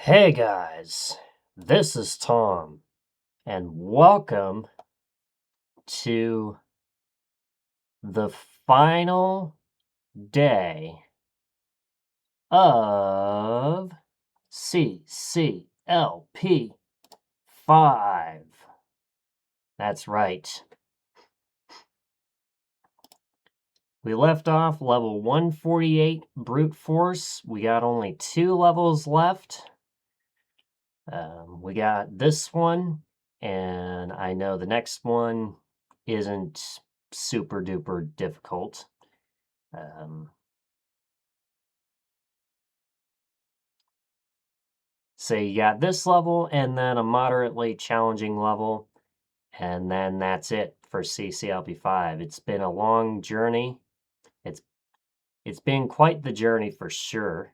Hey guys, this is Tom, and welcome to the final day of CCLP5. That's right. We left off level 148 Brute Force. We got only 2 levels left. We got this one, and I know the next one isn't super duper difficult. So you got this level and then a moderately challenging level, and then that's it for CCLP5. It's been a long journey. It's been quite the journey for sure.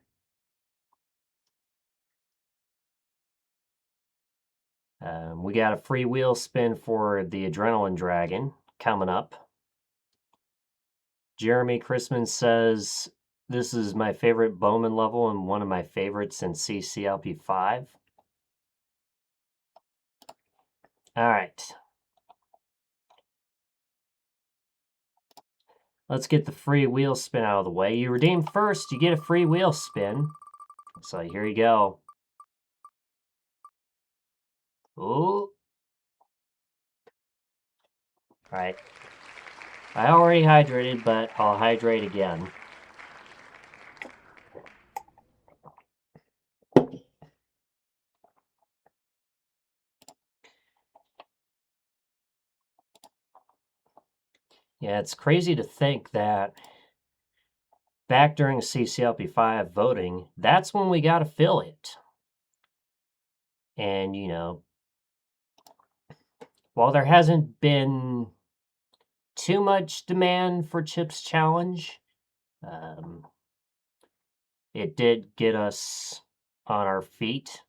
We got a free wheel spin for the Adrenaline Dragon coming up. Jeremy Chrisman says, this is my favorite Bowman level and one of my favorites in CCLP5. All right. Let's get the free wheel spin out of the way. You redeem first, you get a free wheel spin. So here you go. Ooh. All right. I already hydrated, but I'll hydrate again. Yeah, it's crazy to think that back during CCLP5 voting, that's when we got affiliate. And, you know, while there hasn't been too much demand for Chip's Challenge, it did get us on our feet,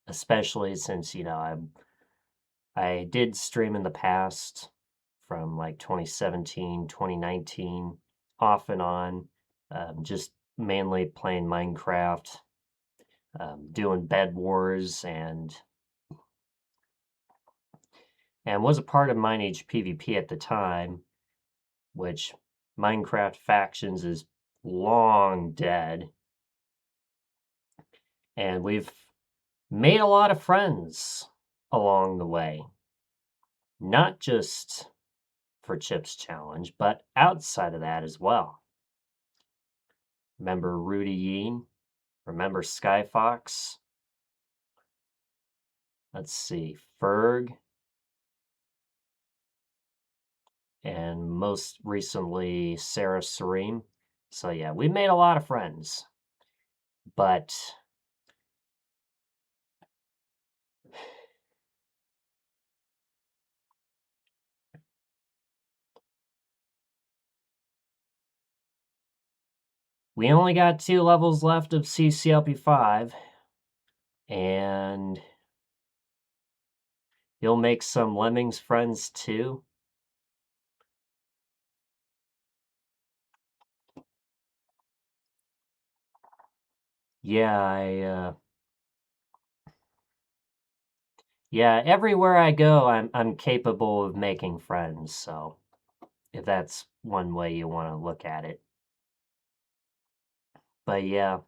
especially since, you know, I did stream in the past from like 2017, 2019, off and on, just mainly playing Minecraft, doing Bed Wars, and was a part of Mineage PvP at the time, which Minecraft Factions is long dead. And we've made a lot of friends along the way, not just for Chip's Challenge, but outside of that as well. Remember Rudy Yeen? Remember Skyfox? Let's see, Ferg. And most recently, Sarah Serene. So yeah, we made a lot of friends. But we only got 2 levels left of CCLP5. And you'll make some Lemmings friends too. Yeah, yeah, everywhere I go, I'm capable of making friends, so if that's one way you want to look at it. But yeah,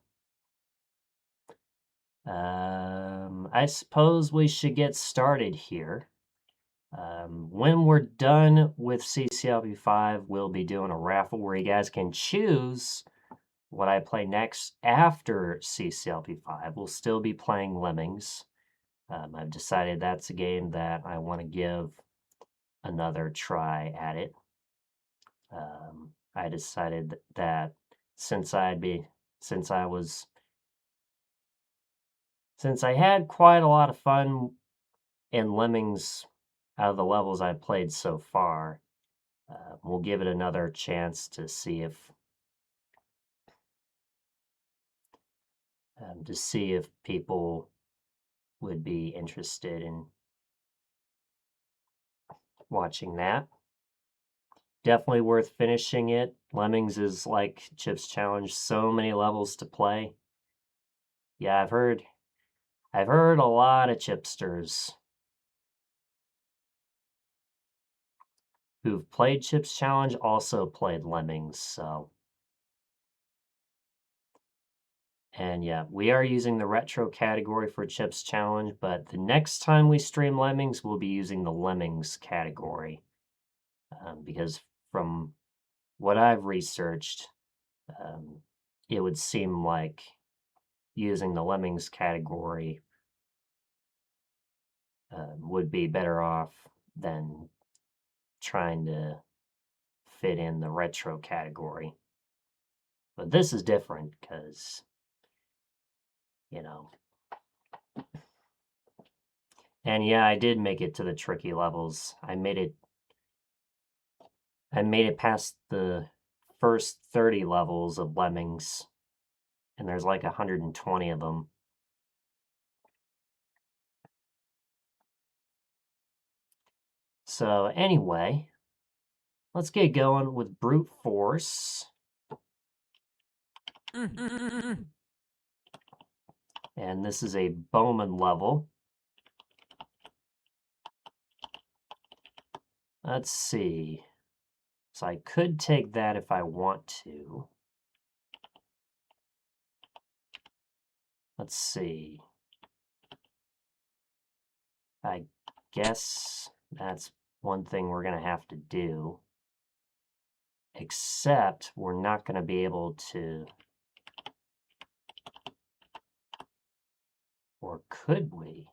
I suppose we should get started here. When we're done with CCLP5, we'll be doing a raffle where you guys can choose what I play next after CCLP5. We'll still be playing Lemmings. I've decided that's a game that I want to give another try at it. I decided that since I had quite a lot of fun in Lemmings out of the levels I've played so far, we'll give it another chance to see if people would be interested in watching that. Definitely worth finishing it. Lemmings is like Chip's Challenge, so many levels to play. Yeah, I've heard a lot of chipsters who've played Chips Challenge also played Lemmings, so. And yeah, we are using the retro category for Chips Challenge, but the next time we stream Lemmings, we'll be using the Lemmings category. Because from what I've researched, it would seem like using the Lemmings category would be better off than trying to fit in the retro category. But this is different because, you know. And yeah, I did make it to the tricky levels. I made it past the first 30 levels of Lemmings, and there's like 120 of them. So anyway, let's get going with brute force. And this is a Bowman level. Let's see. So I could take that if I want to. Let's see. I guess that's one thing we're going to have to do. Except we're not going to be able to. Or could we?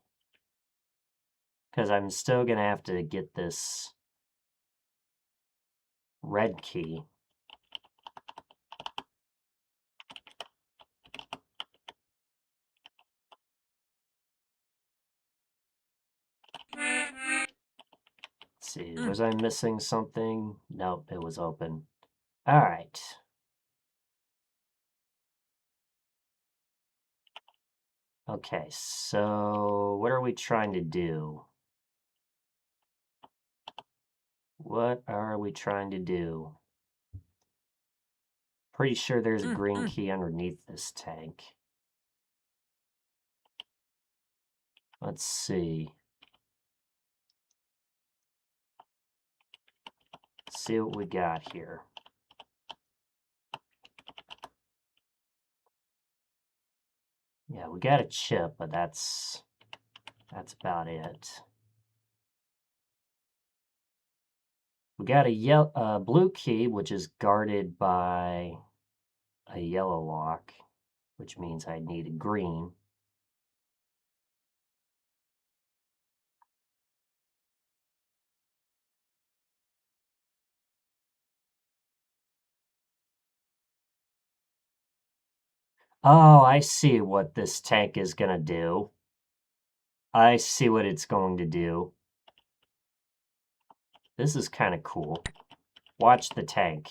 Because I'm still going to have to get this red key. Let's see, was I missing something? Nope, it was open. All right. Okay, so what are we trying to do? What are we trying to do? Pretty sure there's a green key underneath this tank. Let's see. Let's see what we got here. Yeah, we got a chip, but that's about it. We got a blue key, which is guarded by a yellow lock, which means I need a green. Oh, I see what this tank is going to do. I see what it's going to do. This is kind of cool. Watch the tank.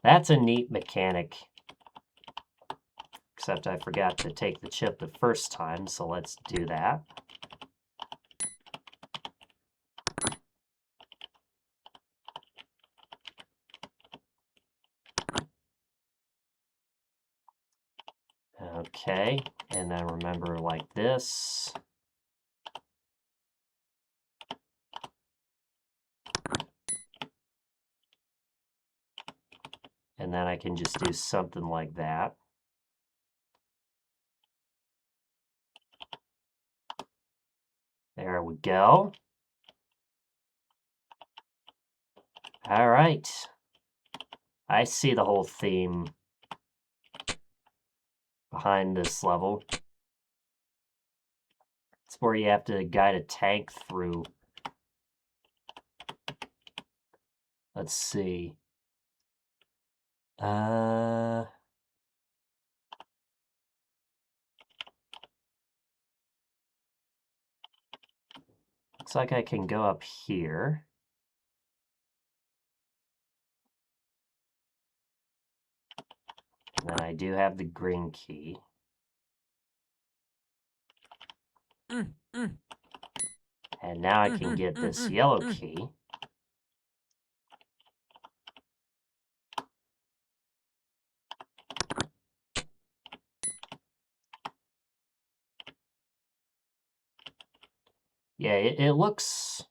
That's a neat mechanic. Except I forgot to take the chip the first time, so let's do that. Okay, and then remember like this. And then I can just do something like that. There we go. All right. I see the whole theme behind this level. It's where you have to guide a tank through. Let's see. Looks like I can go up here. And then I do have the green key. And now I can get this yellow key. Yeah, it looks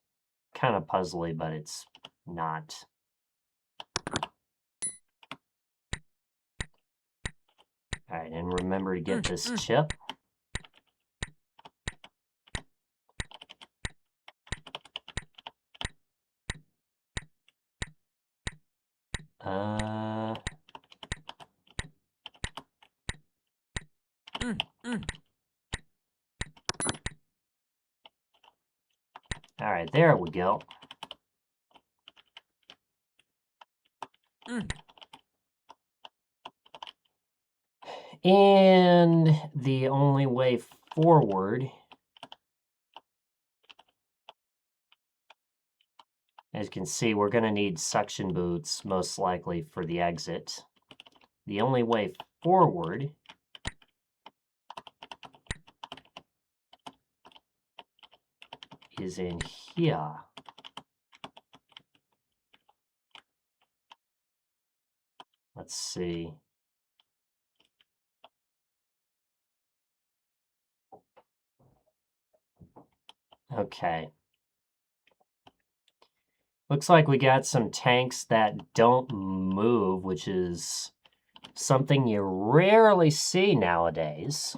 kind of puzzly, but it's not. All right, and remember to get this chip. All right, there we go. And the only way forward, as you can see, we're going to need suction boots, most likely, for the exit. The only way forward is in here. Let's see. Okay. Looks like we got some tanks that don't move, which is something you rarely see nowadays.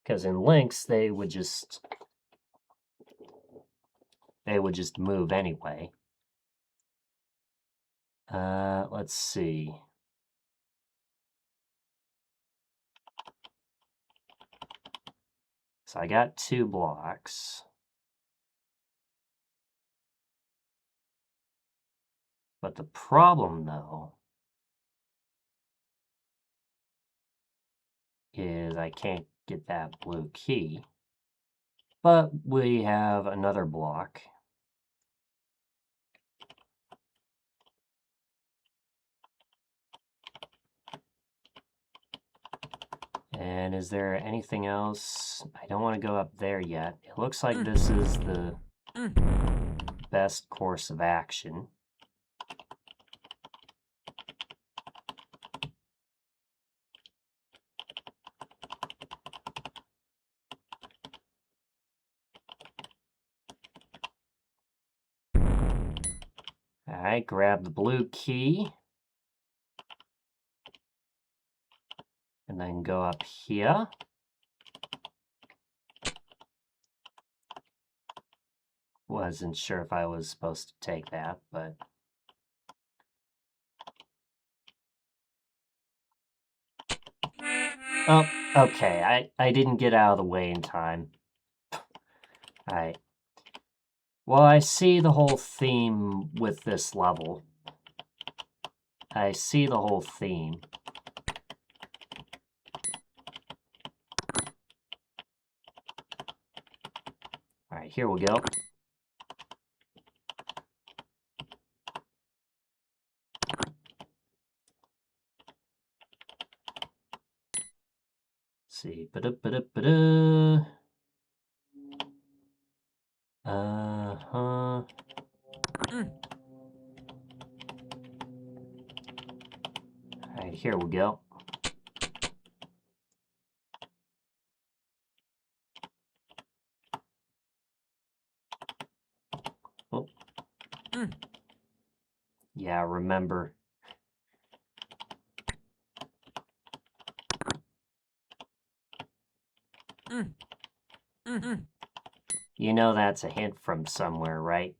Because in Lynx, they would just move anyway. Let's see. So I got 2 blocks. But the problem, though, is I can't get that blue key. But we have another block. And is there anything else? I don't want to go up there yet. It looks like this is the best course of action. All right, grab the blue key. And then go up here. Wasn't sure if I was supposed to take that, but... Oh, okay, I didn't get out of the way in time. Alright. Well, I see the whole theme with this level. I see the whole theme. Alright, here we go. See, ba-da-ba-da-ba-da. Uh-huh. Alright, here we go. Oh. Yeah, remember. You know that's a hint from somewhere, right?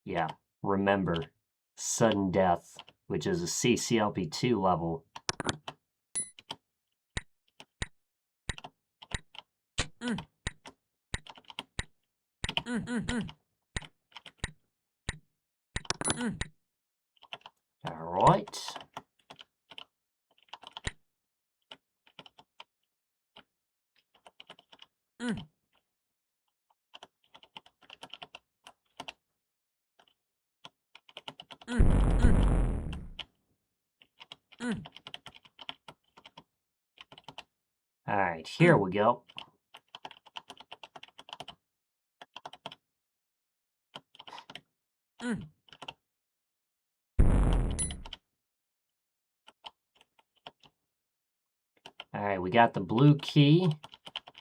Yeah, remember. Sudden death, which is a CCLP2 level. Alright. Alright, here we go. Alright, we got the blue key.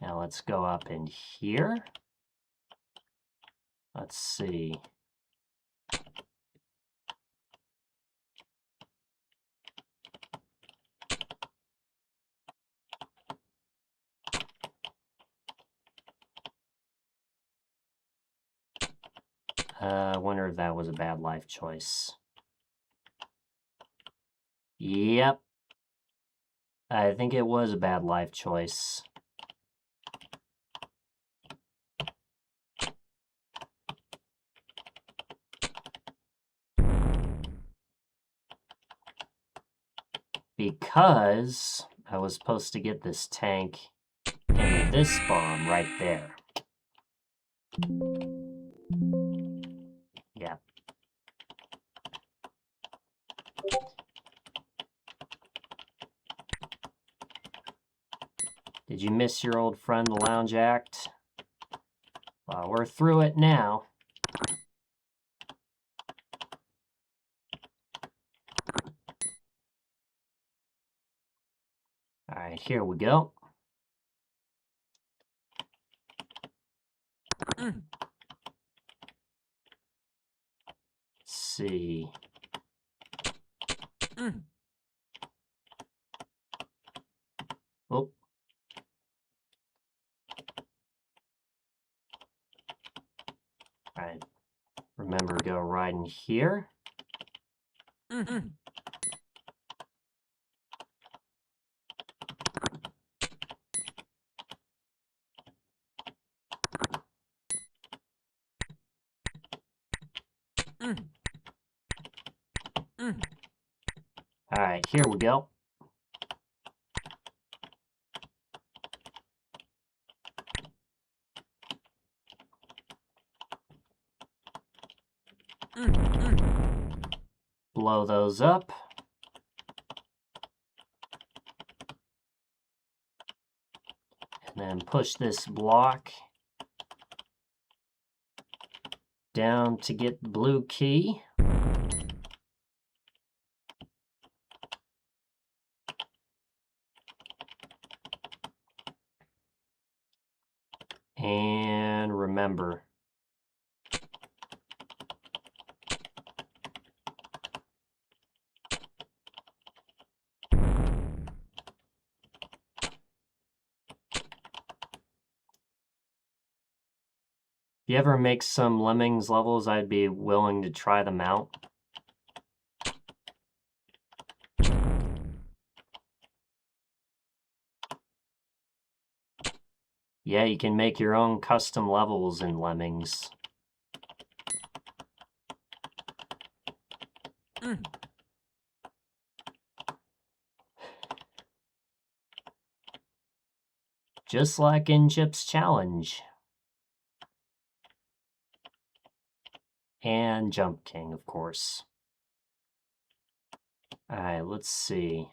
Now let's go up in here. Let's see. I wonder if that was a bad life choice. Yep. I think it was a bad life choice. Because I was supposed to get this tank and this bomb right there. Yeah. Did you miss your old friend, the Lounge Act? Well, we're through it now. All right, here we go. Let's see. Oh. All right. Remember to go right in here. All right, here we go. Blow those up. And then push this block down to get the blue key. And remember, if you ever make some Lemmings levels, I'd be willing to try them out. Yeah, you can make your own custom levels in Lemmings. Just like in Chip's Challenge. And Jump King, of course. Alright, let's see.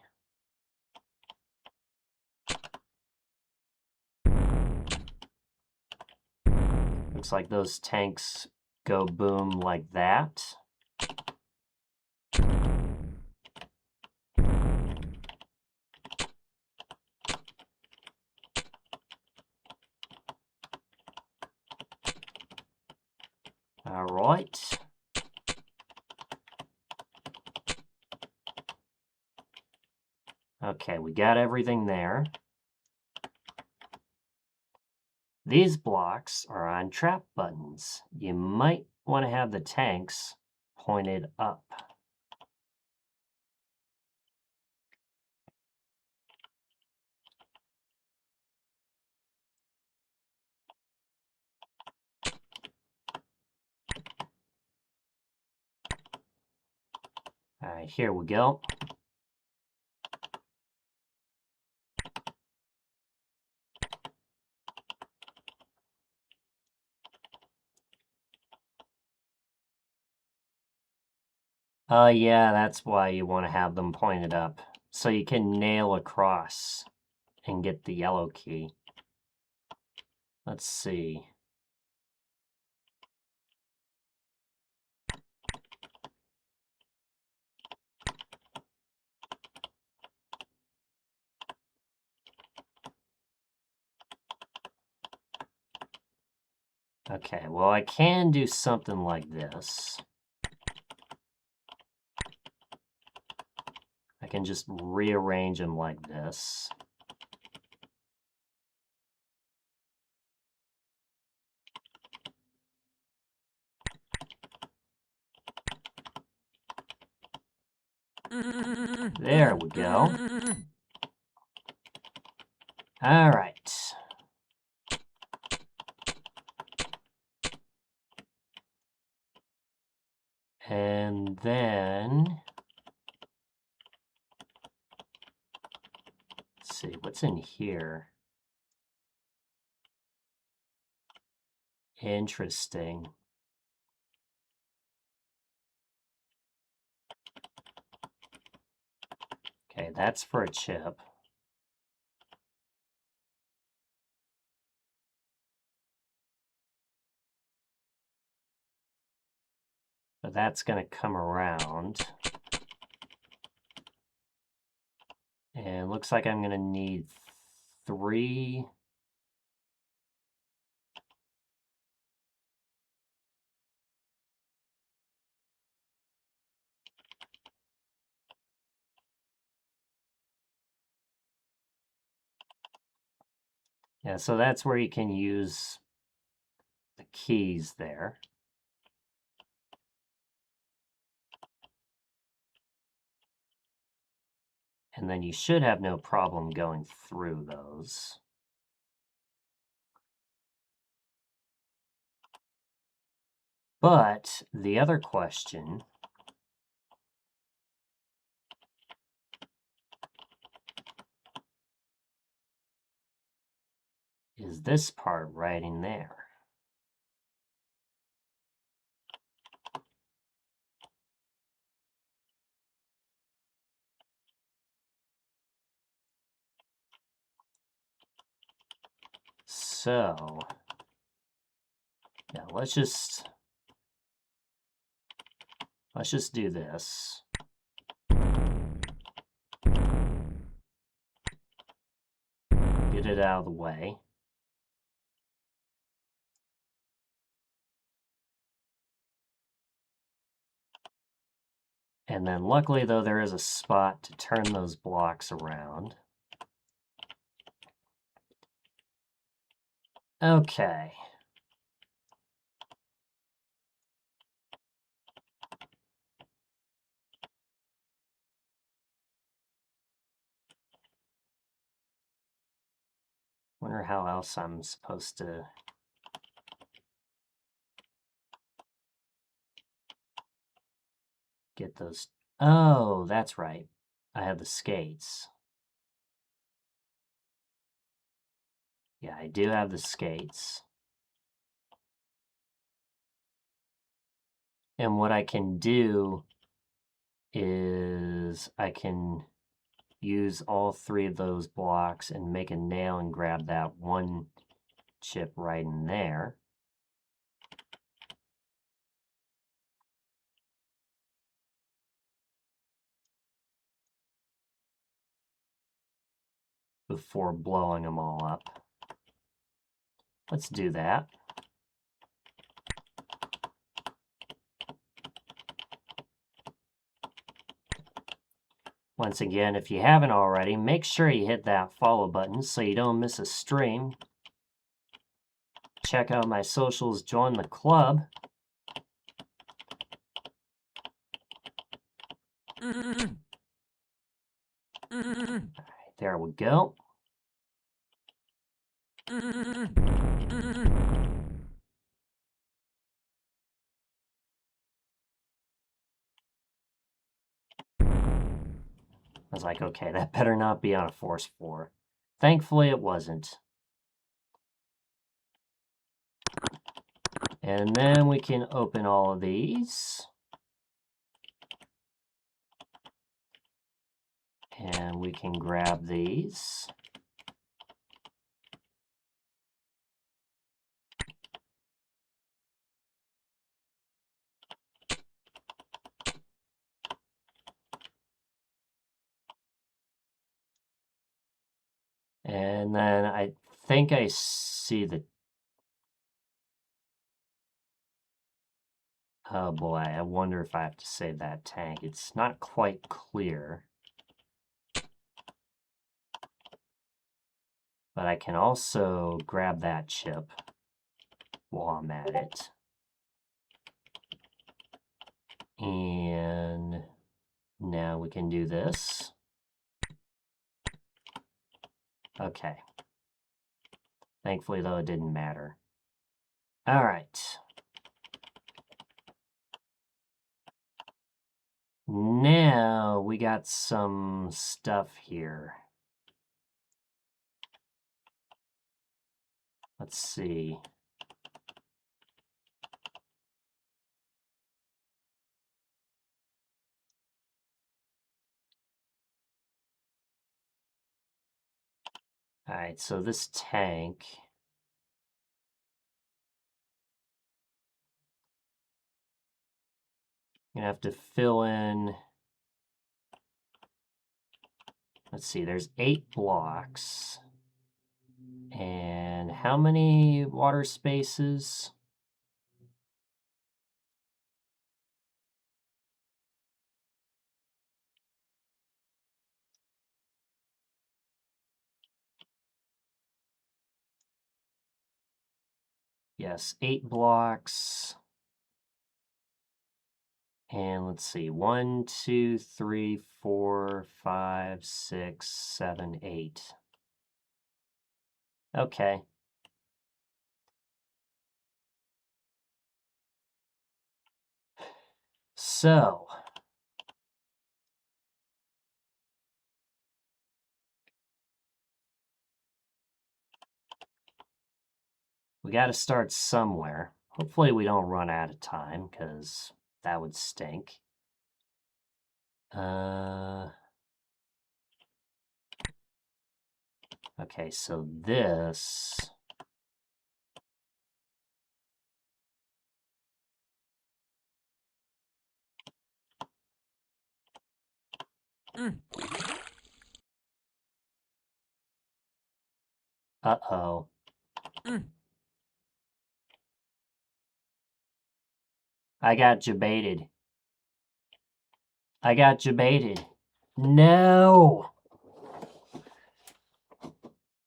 Looks like those tanks go boom like that. Alright. Okay, we got everything there. These blocks are on trap buttons. You might want to have the tanks pointed up. Alright, here we go. Yeah, that's why you want to have them pointed up, so you can nail across and get the yellow key. Let's see. Okay, well, I can do something like this. I can just rearrange them like this. There we go. All right. And then, let's see, what's in here? Interesting. Okay, that's for a chip. So that's going to come around. And looks like I'm going to need 3. Yeah, so that's where you can use the keys there. And then you should have no problem going through those. But the other question is this part right in there. So, now let's just do this. Get it out of the way. And then luckily, though, there is a spot to turn those blocks around. Okay. Wonder how else I'm supposed to get those. Oh, that's right. I have the skates. Yeah, I do have the skates. And what I can do is I can use all 3 of those blocks and make a nail and grab that one chip right in there. Before blowing them all up. Let's do that. Once again, if you haven't already, make sure you hit that follow button so you don't miss a stream. Check out my socials, join the club. All right, there we go. I was like, okay, that better not be on a force 4. Thankfully, it wasn't. And then we can open all of these. And we can grab these. And then I think I see the Oh boy, I wonder if I have to save that tank. It's not quite clear. But I can also grab that chip while I'm at it. And now we can do this. Okay. Thankfully, though, it didn't matter. All right. Now we got some stuff here. Let's see. All right, so this tank. You're gonna have to fill in. Let's see, there's 8 blocks. And how many water spaces? Yes, 8 blocks. And let's see, 1, 2, 3, 4, 5, 6, 7, 8. Okay. So, we got to start somewhere. Hopefully we don't run out of time, because that would stink. Okay, so this... Uh-oh. I got jebaited. I got jebaited. No!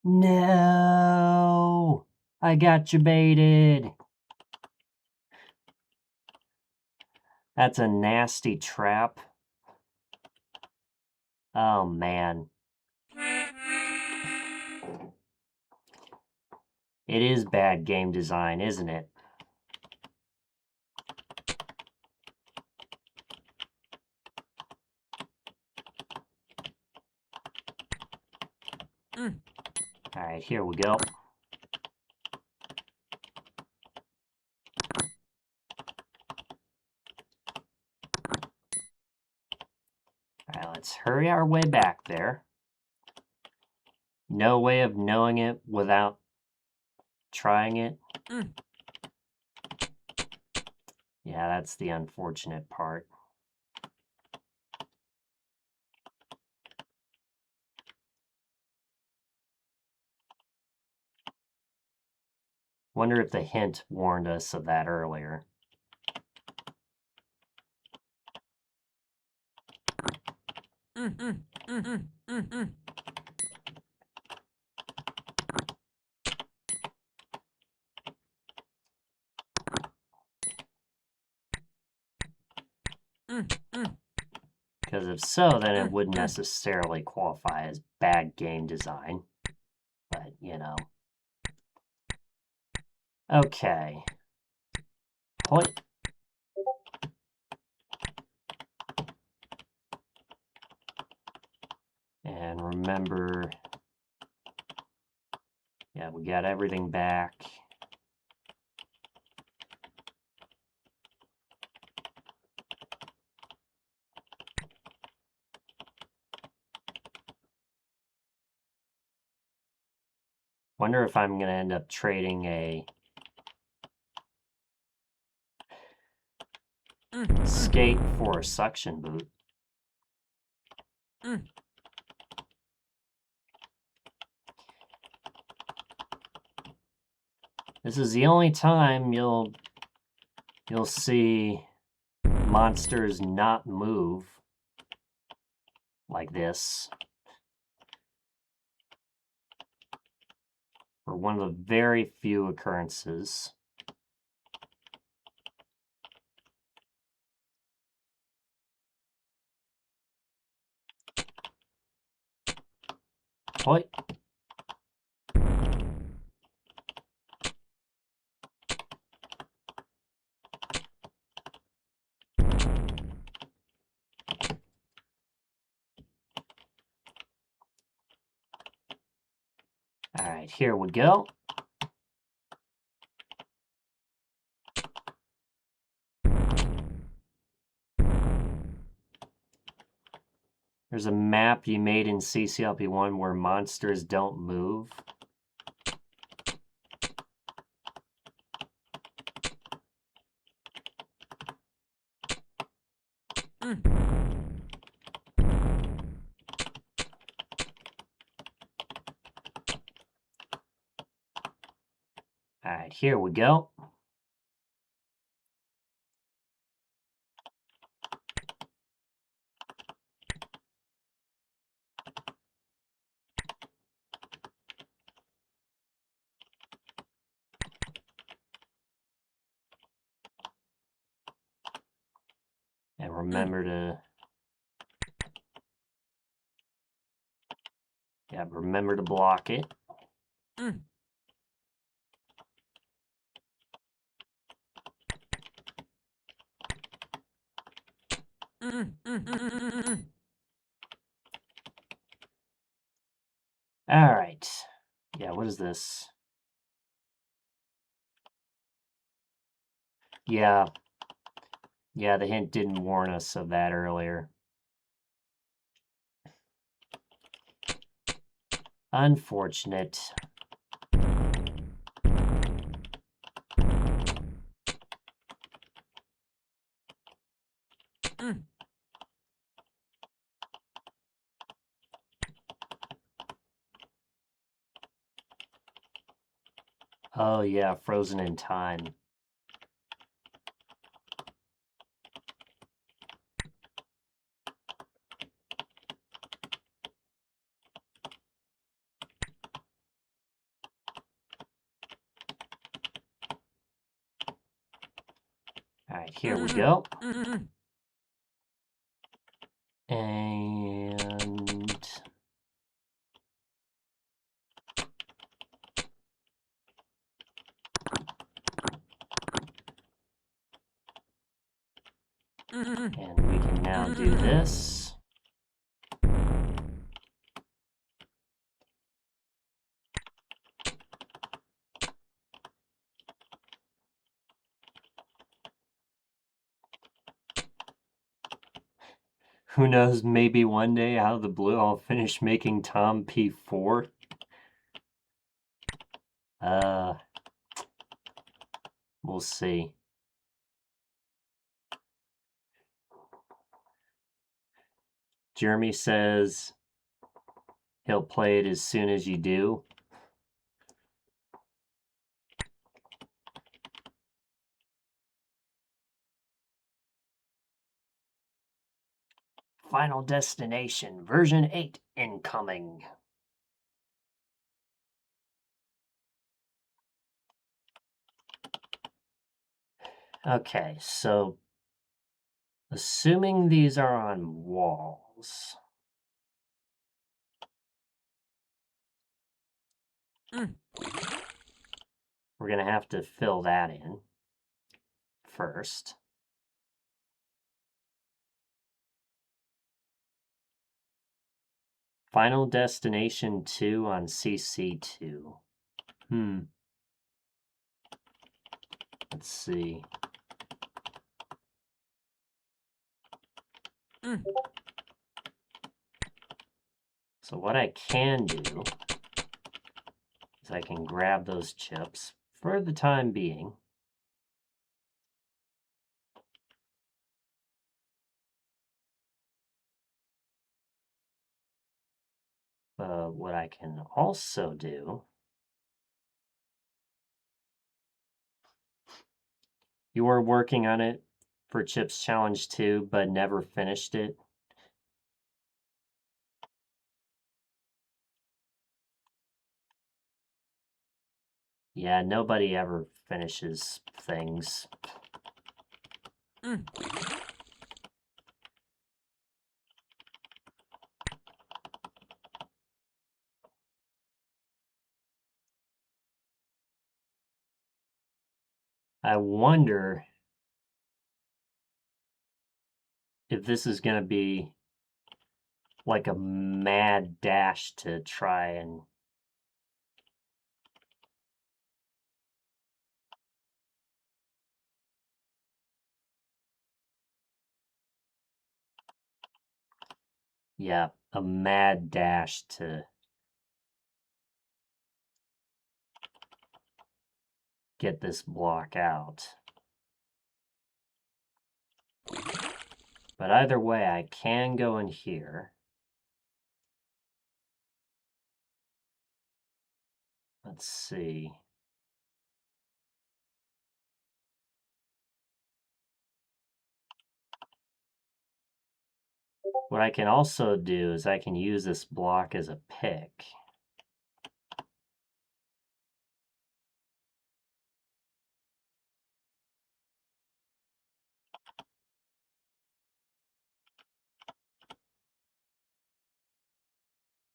No! I got jebaited. That's a nasty trap. Oh, man. It is bad game design, isn't it? All right, here we go. All right, let's hurry our way back there. No way of knowing it without trying it. Yeah, that's the unfortunate part. Wonder if the hint warned us of that earlier. Because if so, then it wouldn't necessarily qualify as bad game design. But, you know. Okay. Point. And remember, yeah, we got everything back. Wonder if I'm going to end up trading a skate for a suction boot. This is the only time you'll see monsters not move like this. For one of the very few occurrences. Hoi. All right, here we go. There's a map you made in CCLP1 where monsters don't move. All right, here we go. And remember to block it. All right. Yeah, what is this? Yeah, the hint didn't warn us of that earlier. Unfortunate. Oh yeah, frozen in time. All right, here we go. And we can now do this. Who knows, maybe one day out of the blue I'll finish making Tom P4. We'll see. Jeremy says he'll play it as soon as you do. Final Destination, version 8 incoming. Okay, so assuming these are on walls. We're going to have to fill that in first. Final Destination 2 on CC2. Let's see. So what I can do is I can grab those chips for the time being. What I can also do, you are working on it for Chips Challenge 2, but never finished it. Yeah, nobody ever finishes things. I wonder if this is going to be like a mad dash to try and... Yeah, a mad dash to get this block out. But either way, I can go in here. Let's see. What I can also do is I can use this block as a pick.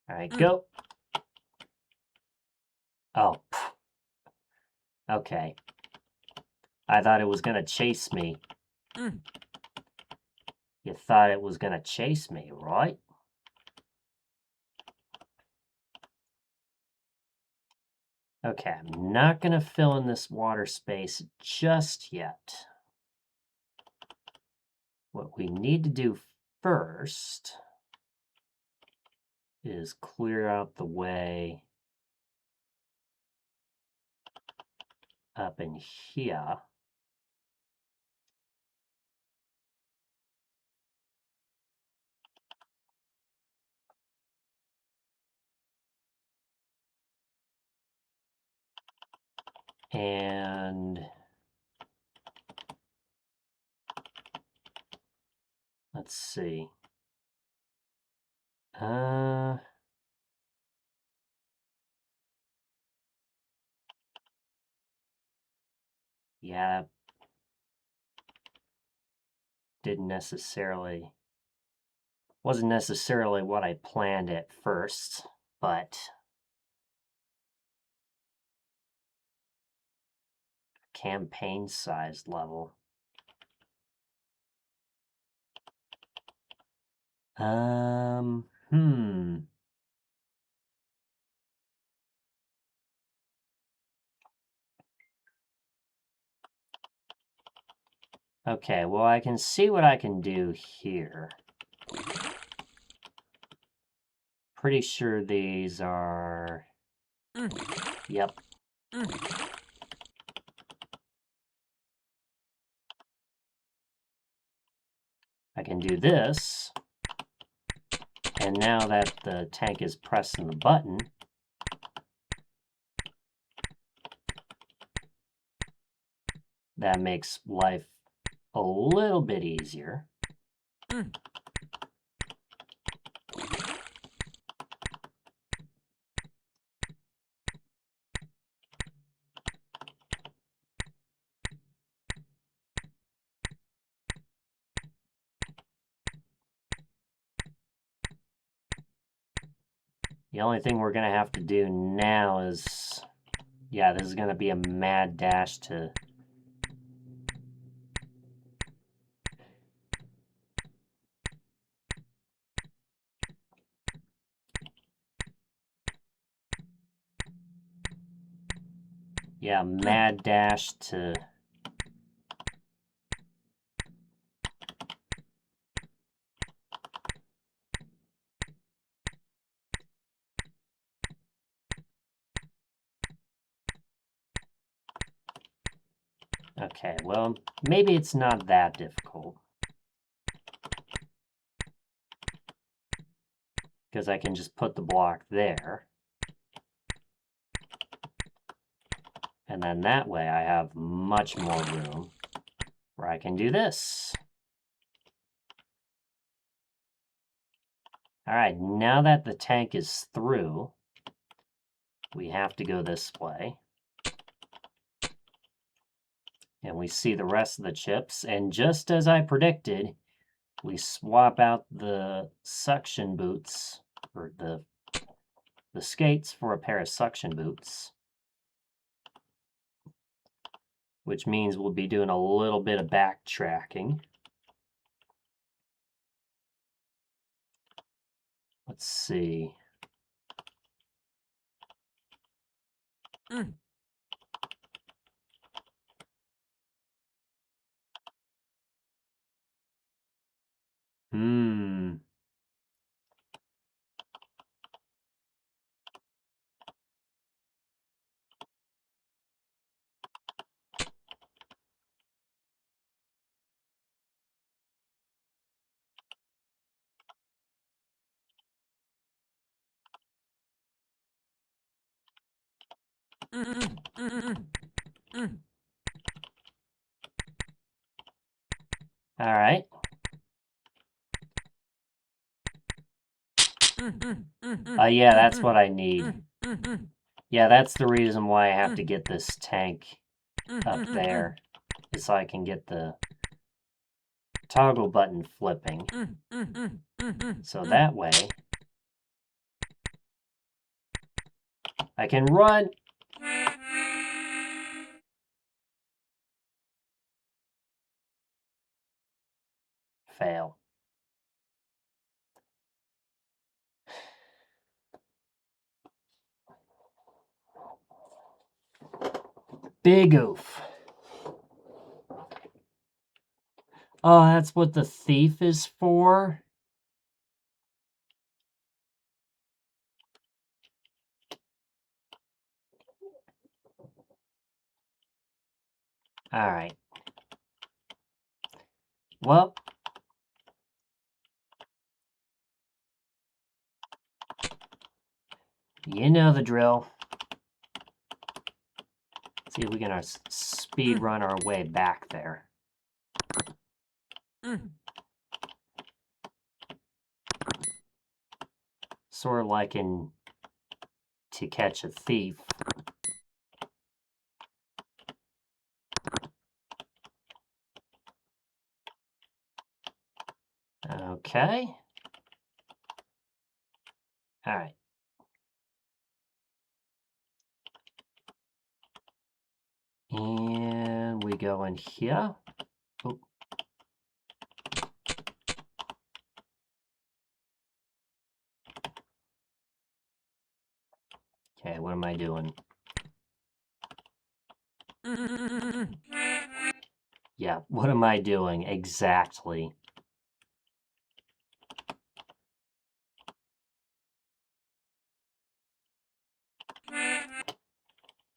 All right, go. Oh, okay. I thought it was gonna chase me. You thought it was gonna chase me, right? Okay, I'm not gonna fill in this water space just yet. What we need to do first is clear out the way up in here. And let's see. Yeah, wasn't necessarily what I planned at first, but campaign size level. Okay, well, I can see what I can do here. Pretty sure these are... Yep. I can do this. And now that the tank is pressing the button, that makes life a little bit easier. The only thing we're going to have to do now is... Yeah, this is going to be a mad dash to... Yeah, mad dash to... Okay, well, maybe it's not that difficult. Because I can just put the block there. And then that way I have much more room, right? I can do this. All right, now that the tank is through, we have to go this way. And we see the rest of the chips. And just as I predicted, we swap out the suction boots, or the skates for a pair of suction boots. Which means we'll be doing a little bit of backtracking. Let's see. All right. Yeah, that's what I need. Yeah, that's the reason why I have to get this tank up there, is so I can get the toggle button flipping. So that way, I can run. Fail. Big oof. Oh, that's what the thief is for? All right. Well, you know the drill. Let's see if we can speed run our way back there. Sort of like in To Catch a Thief. Okay. All right. And we go in here. Oh. Okay, what am I doing? Yeah, what am I doing exactly?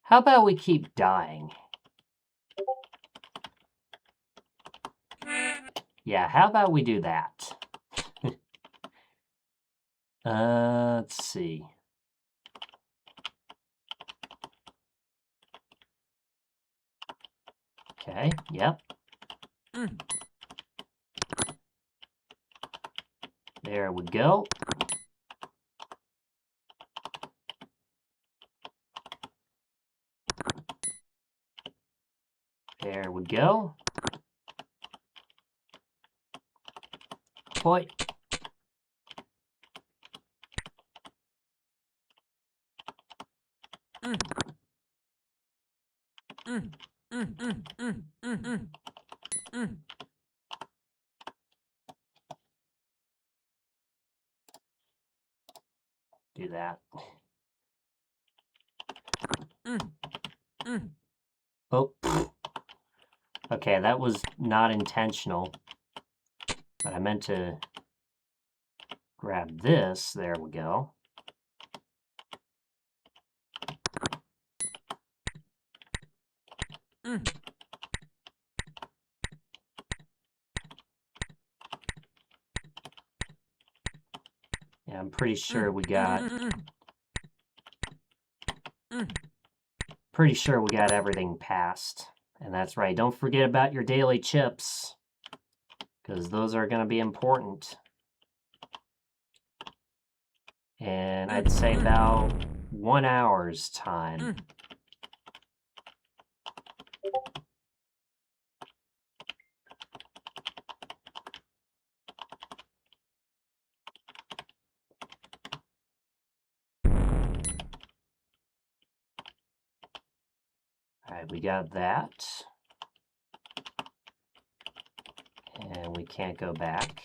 How about we keep dying? Yeah, how about we do that? Let's see. Okay, yep. There we go. There we go. Boy. Do that. Oh. Okay, that was not intentional. But I meant to grab this. There we go. Yeah, I'm pretty sure we got... Pretty sure we got everything passed And that's right, don't forget about your daily chips, because those are going to be important. And I'd say about 1 hour's time. All right, we got that. And we can't go back.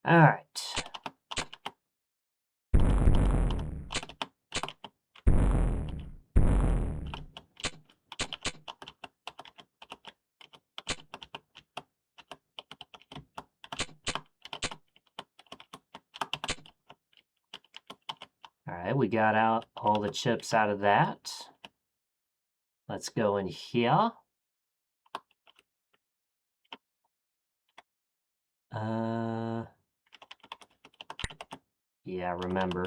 All right. All right, we got out all the chips out of that. Let's go in here. Yeah, remember.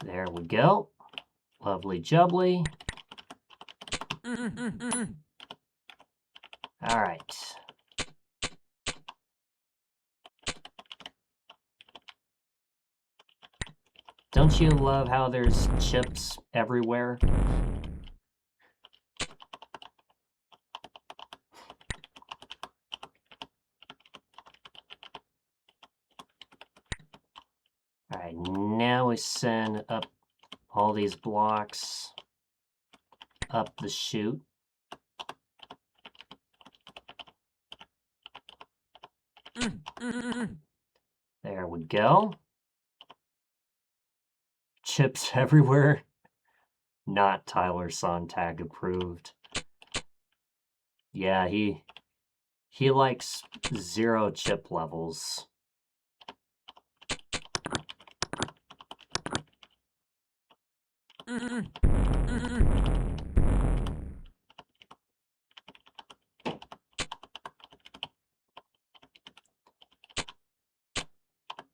There we go. Lovely jubbly. All right. Don't you love how there's chips everywhere? All right, now we send up all these blocks up the chute. There we go. Chips everywhere. Not Tyler Sontag approved. Yeah, he likes 0 chip levels.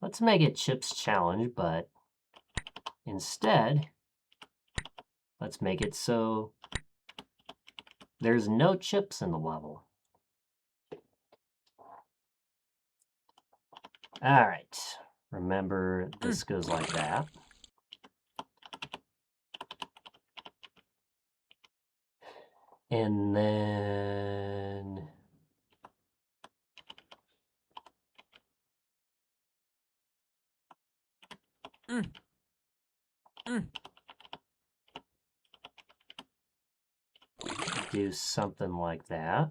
Let's make it chips challenge, but instead, let's make it so there's no chips in the level. All right, remember this goes like that. And then do something like that.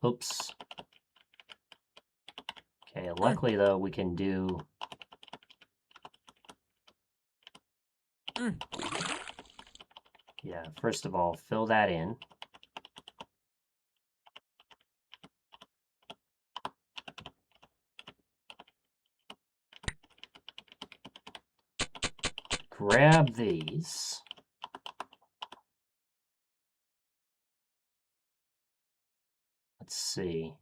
Oops. Okay, luckily though, we can do yeah, first of all, fill that in. Grab these. Let's see.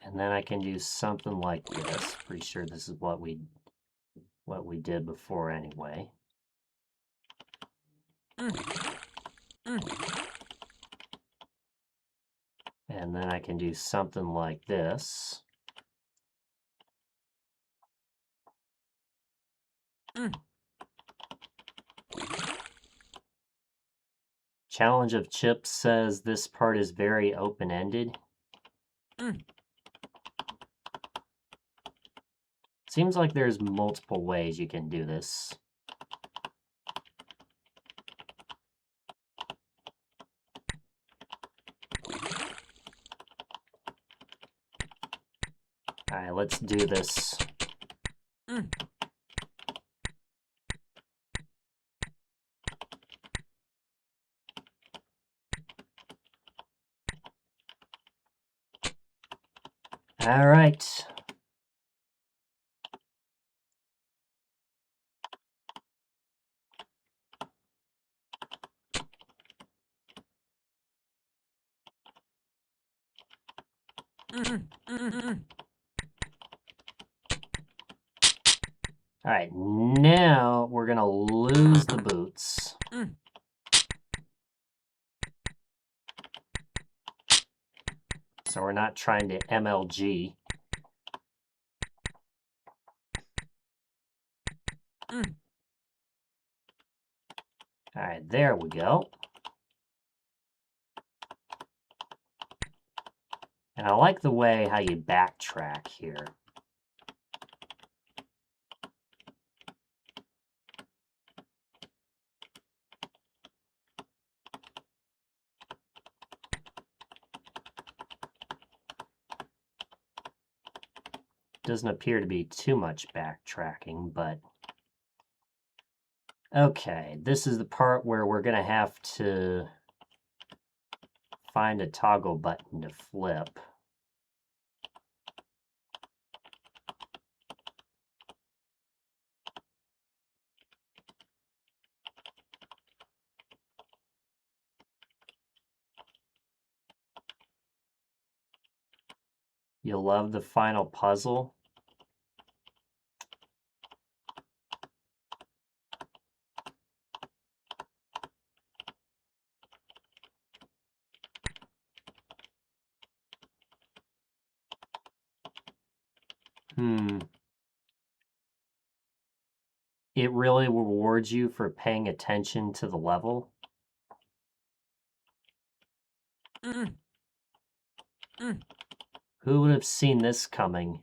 And then I can do something like this. Pretty sure this is what we did before anyway. And then I can do something like this. Challenge of Chips says this part is very open-ended. Seems like there's multiple ways you can do this. All right, let's do this. All right. All right, now we're gonna lose the boots. So we're not trying to MLG. All right, there we go. And I like the way how you backtrack here. Doesn't appear to be too much backtracking, but... Okay, this is the part where we're gonna have to find a toggle button to flip. You'll love the final puzzle. It really rewards you for paying attention to the level. Who would have seen this coming?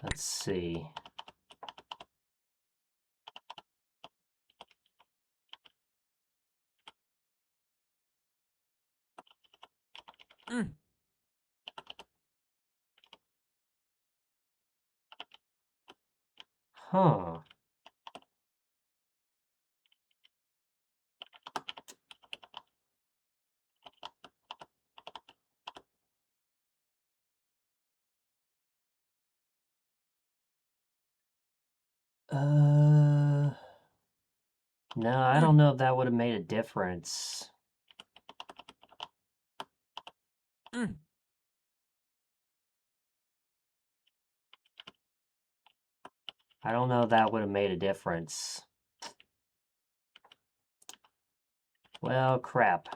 Let's see. Huh. No, I don't know if that would have made a difference. I don't know if that would have made a difference. Well, crap.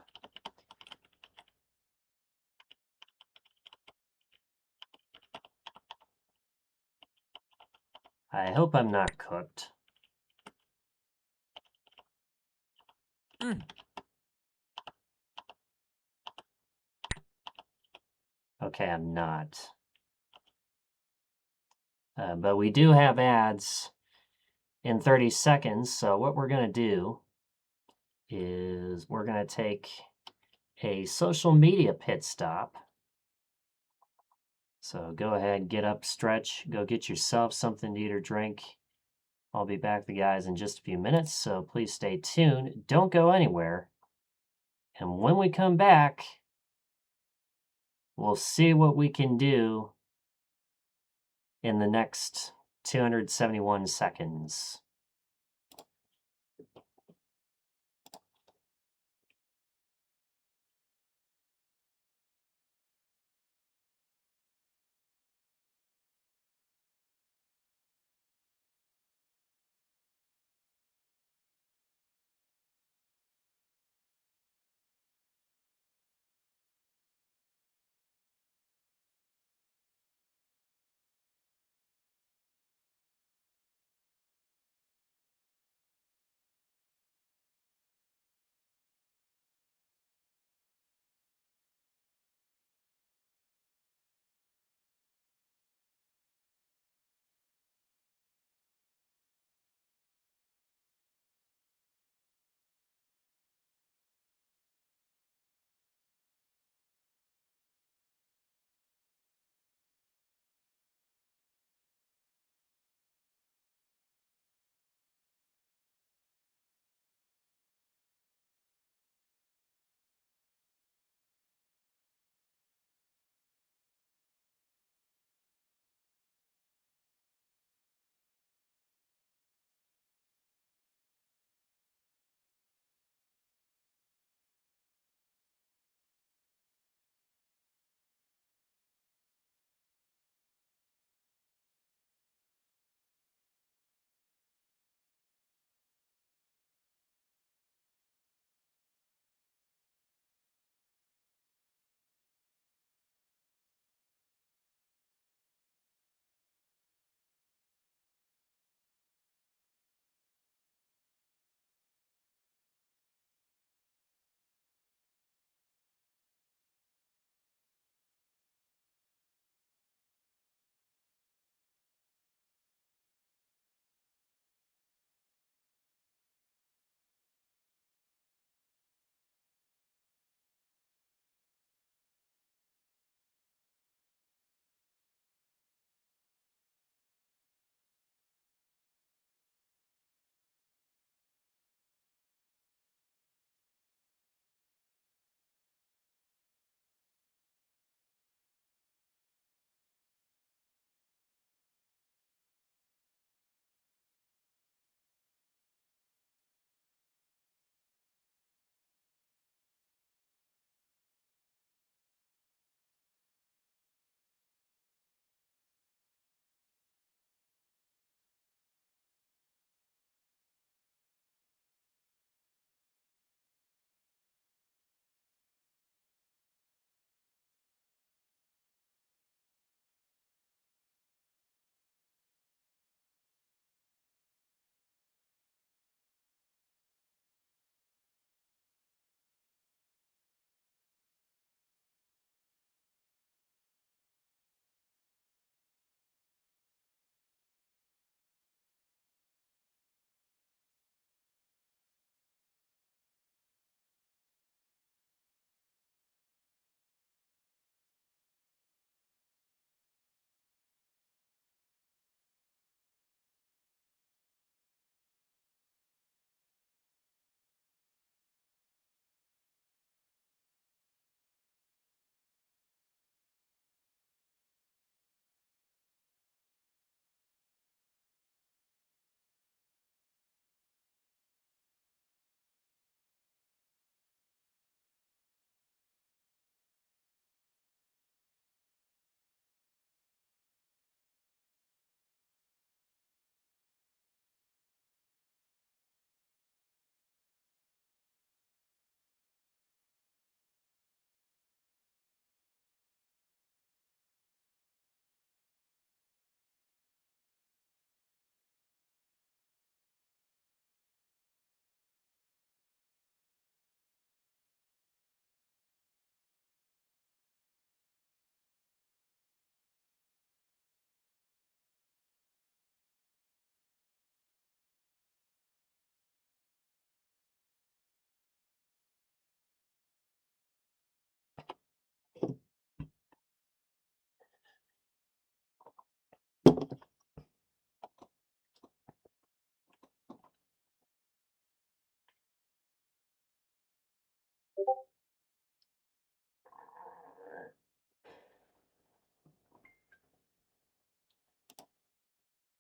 I hope I'm not cooked. Okay, I'm not. But we do have ads in 30 seconds, so what we're going to do is we're going to take a social media pit stop. So go ahead, get up, stretch, go get yourself something to eat or drink. I'll be back with you guys in just a few minutes, so please stay tuned. Don't go anywhere. And when we come back, we'll see what we can do in the next 271 seconds.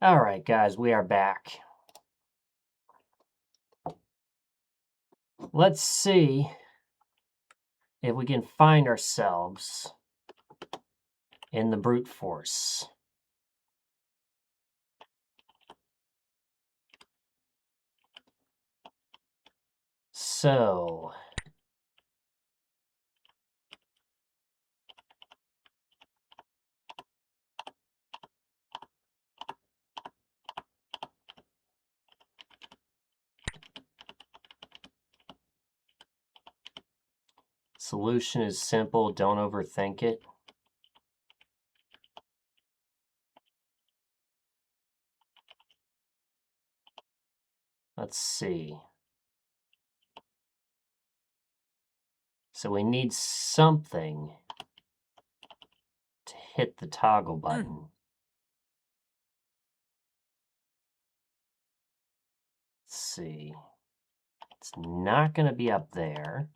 All right, guys, we are back. Let's see if we can find ourselves in the brute force. So, solution is simple, don't overthink it. Let's see. So we need something to hit the toggle button. Let's see. It's not going to be up there.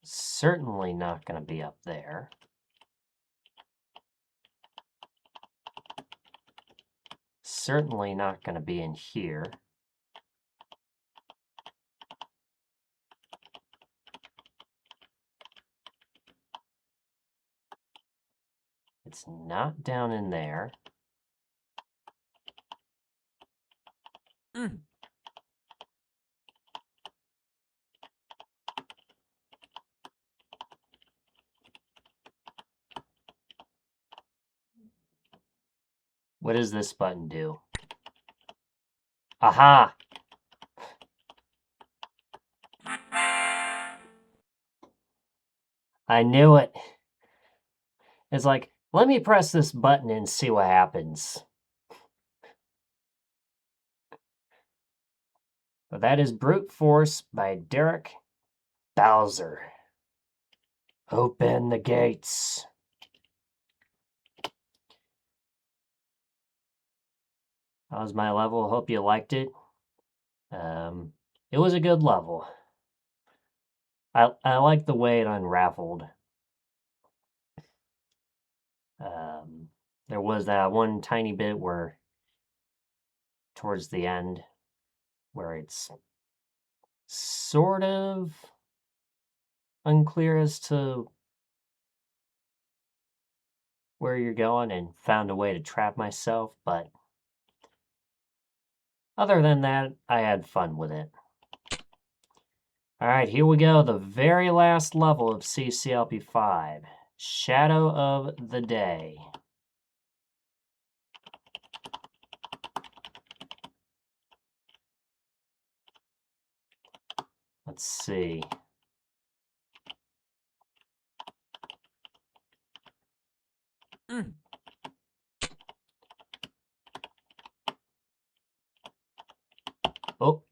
Certainly not going to be up there. Certainly not going to be in here. It's not down in there. What does this button do? Aha! I knew it. It's like, let me press this button and see what happens. But that is Brute Force by Derek Bowser. Open the gates. That was my level. Hope you liked it. It was a good level. I like the way it unraveled. There was that one tiny bit where, towards the end, where it's sort of unclear as to where you're going, and found a way to trap myself, but other than that, I had fun with it. Alright, here we go. The very last level of CCLP5. Shadow of the Day. Let's see. Oh.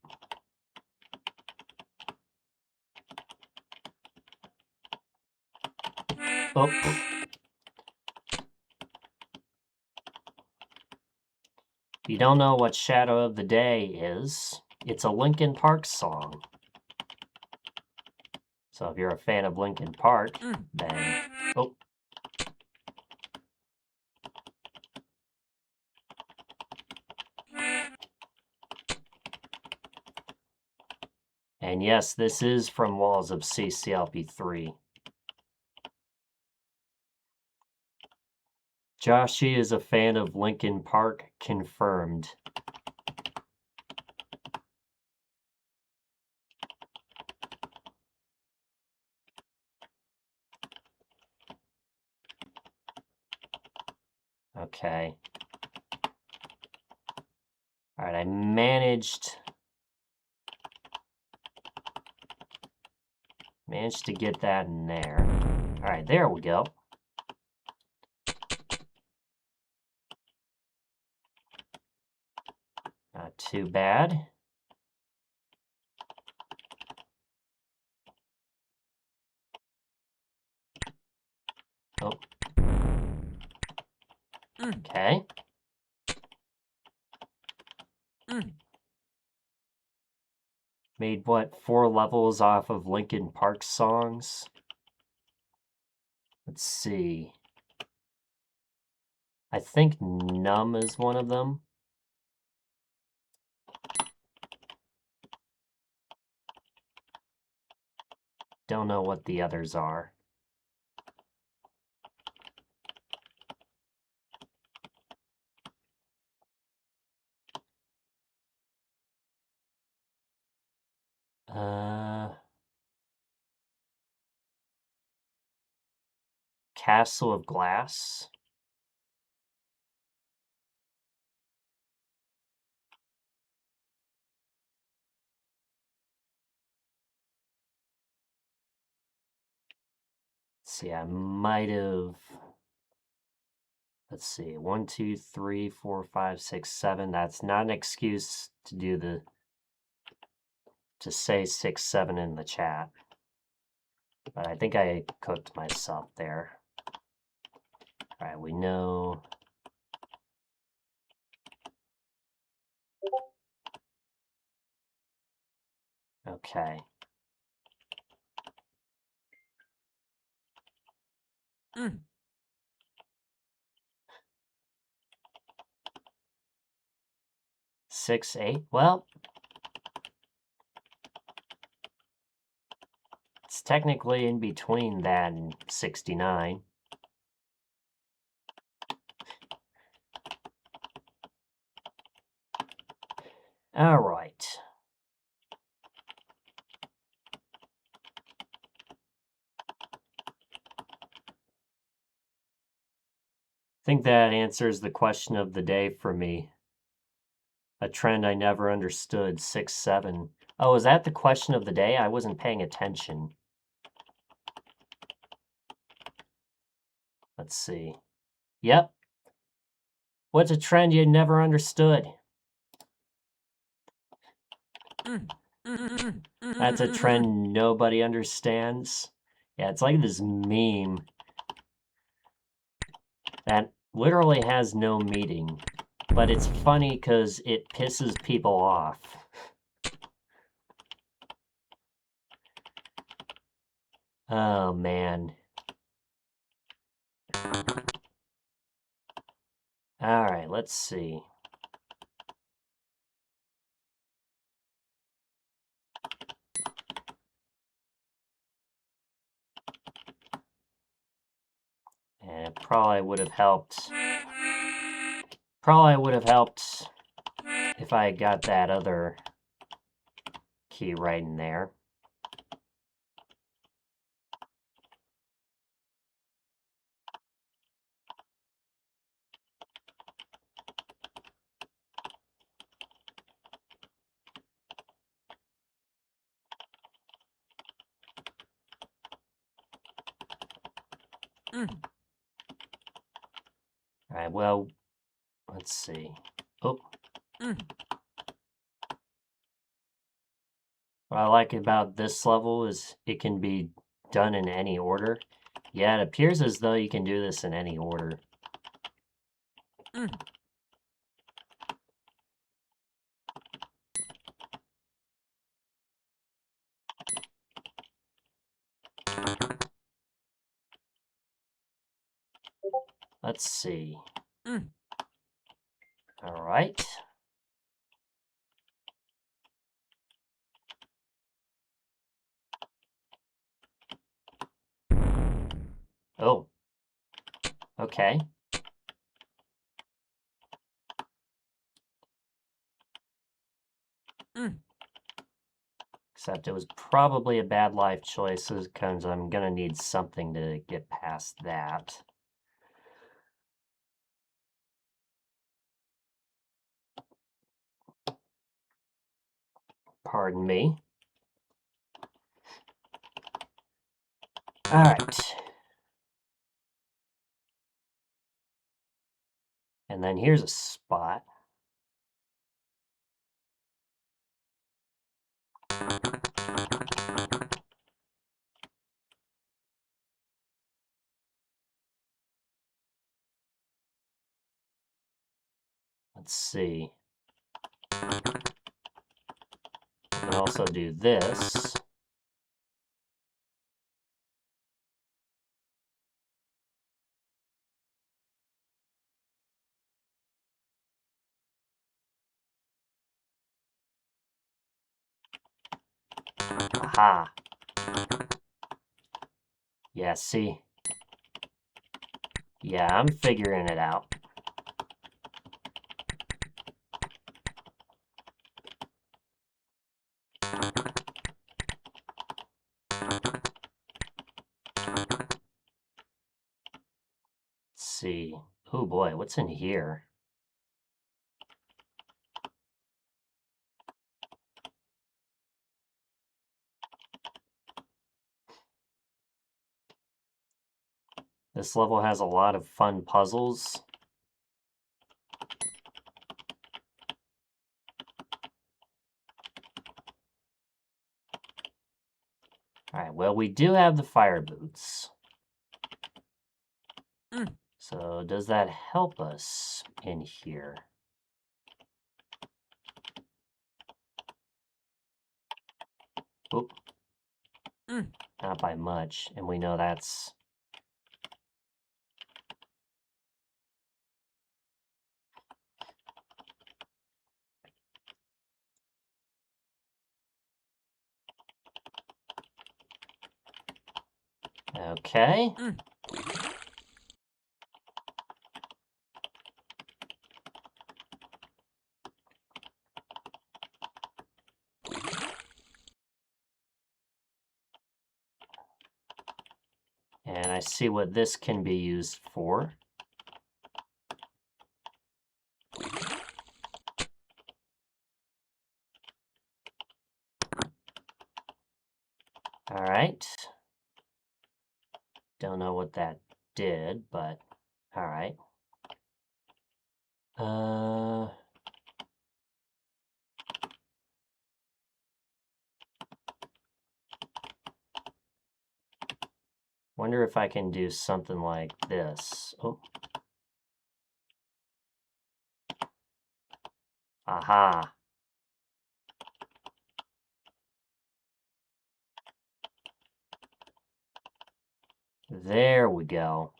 Oh. If you don't know what Shadow of the Day is, it's a Linkin Park song. So if you're a fan of Linkin Park, then... Oh. And yes, this is from Walls of CCLP3. Joshy is a fan of Linkin Park, confirmed. Okay. Alright, I managed to get that in there. Alright, there we go. Not too bad. Oh. Okay. Made what, 4 levels off of Linkin Park songs? Let's see. I think Numb is one of them. Don't know what the others are. Castle of Glass. Let's see, I might have. Let's see, 1, 2, 3, 4, 5, 6, 7. That's not an excuse to do to say 6, 7 in the chat. But I think I cooked myself there. All right, we know. Okay. Mm. 6, 8. Well, it's technically in between that and 69. All right. I think that answers the question of the day for me. A trend I never understood, 6, 7. Oh, is that the question of the day? I wasn't paying attention. Let's see. Yep. What's a trend you never understood? That's a trend nobody understands. Yeah, it's like this meme that literally has no meaning, but it's funny because it pisses people off. Oh, man. All right, let's see. And it probably would have helped. Probably would have helped if I got that other key right in there. All right, well, let's see. Oh. What I like about this level is it can be done in any order. Yeah, it appears as though you can do this in any order. Let's see. All right. Oh. Okay. Except it was probably a bad life choice because I'm gonna need something to get past that. Pardon me. All right. And then here's a spot. Let's see. And I'll also do this. Aha. Yeah, see? Yeah, I'm figuring it out. Let's see. Oh boy, what's in here? This level has a lot of fun puzzles. Alright, well, we do have the fire boots. So does that help us in here? Oop. Not by much, and we know that's... Okay. And I see what this can be used for. Alright. Don't know what that did, but alright. Wonder if I can do something like this. Oh. Aha. There we go.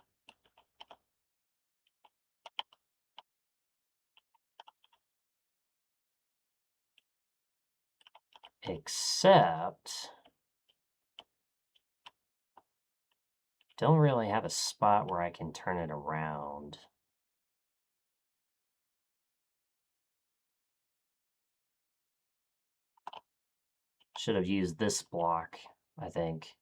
Except... don't really have a spot where I can turn it around. Should have used this block, I think.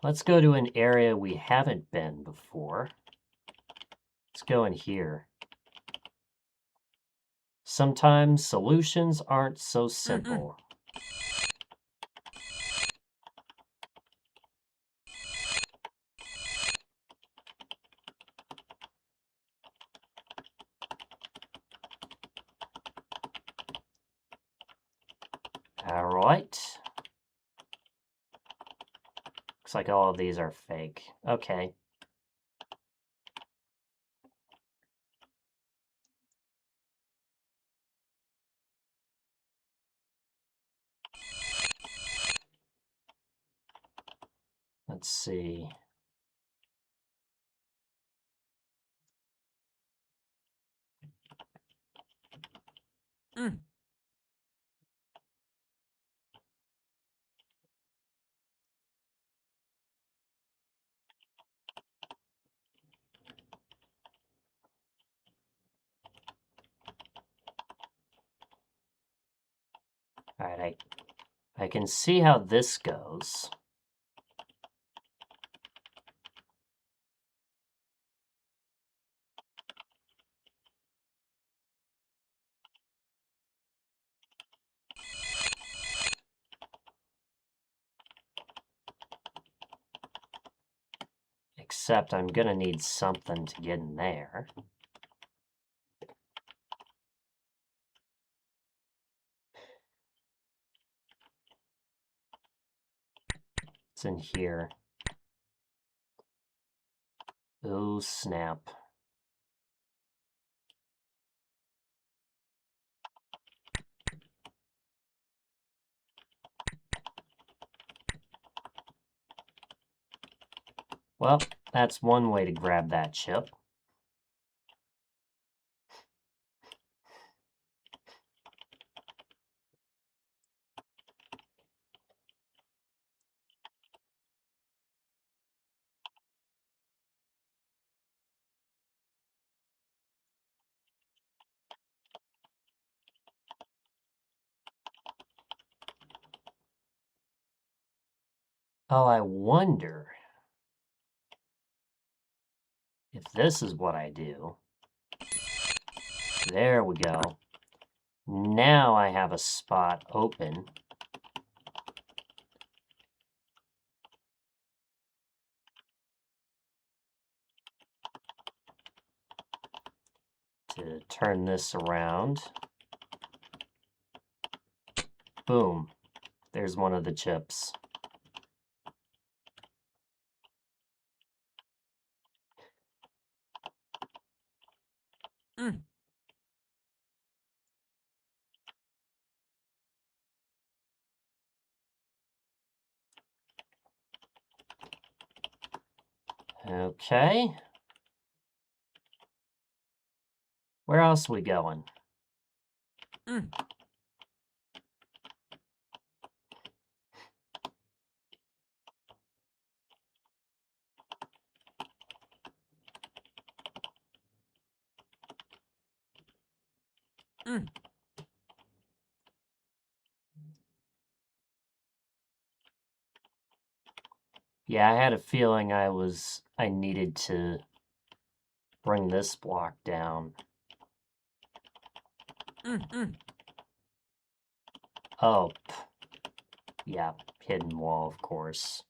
Let's go to an area we haven't been before. Let's go in here. Sometimes solutions aren't so simple. Alright. Looks like all of these are fake. Okay. Let's see. Alright, I can see how this goes. except I'm gonna need something to get in there. It's in here. Oh, snap. Well, that's one way to grab that chip. Oh, I wonder if this is what I do. There we go. Now I have a spot open. To turn this around. Boom. There's one of the chips. Okay. Where else are we going? Yeah, I had a feeling I needed to bring this block down. Oh, yeah, hidden wall, of course.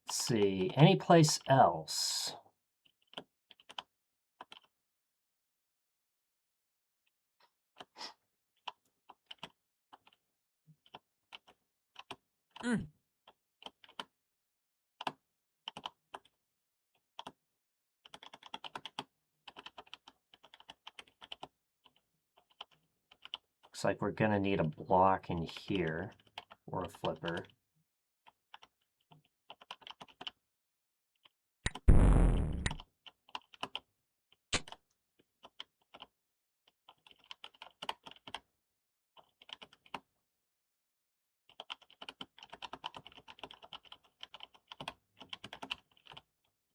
Let's see, any place else? Looks like we're gonna need a block in here, or a flipper.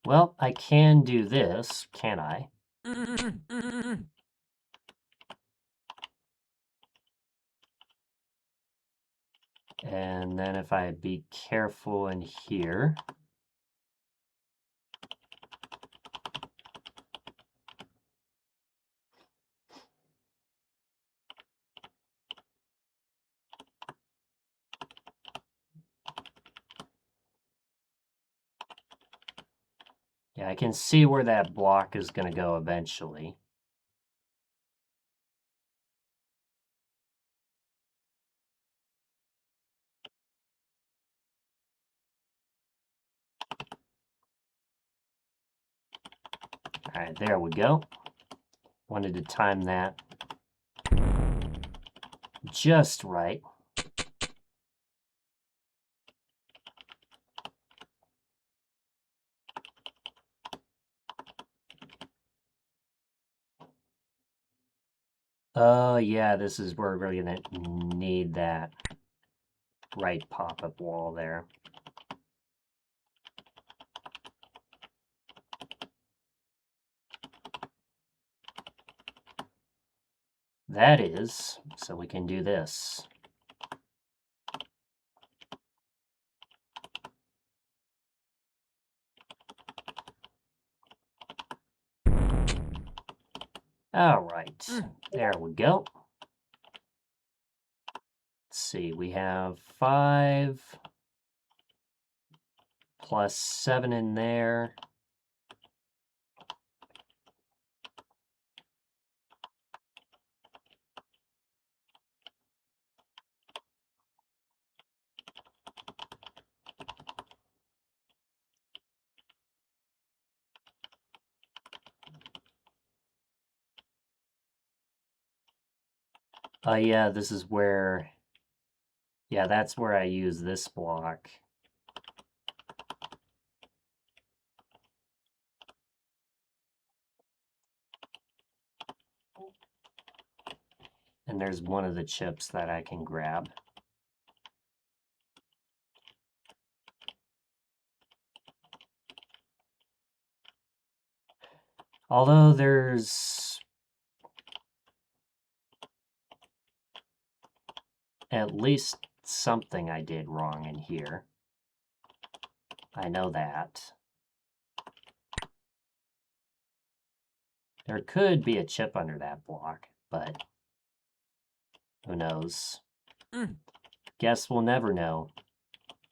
Well, I can do this, can I? And then if I be careful in here. Yeah, I can see where that block is going to go eventually. All right, there we go. Wanted to time that just right. Oh, yeah, this is where we're going to need that right pop-up wall there. That is, so we can do this. All right, there we go. see, we have 5 plus 7 in there. Yeah, this is where, yeah, that's where I use this block. And there's one of the chips that I can grab. Although there's at least something I did wrong in here. I know that. There could be a chip under that block, but who knows? Guess we'll never know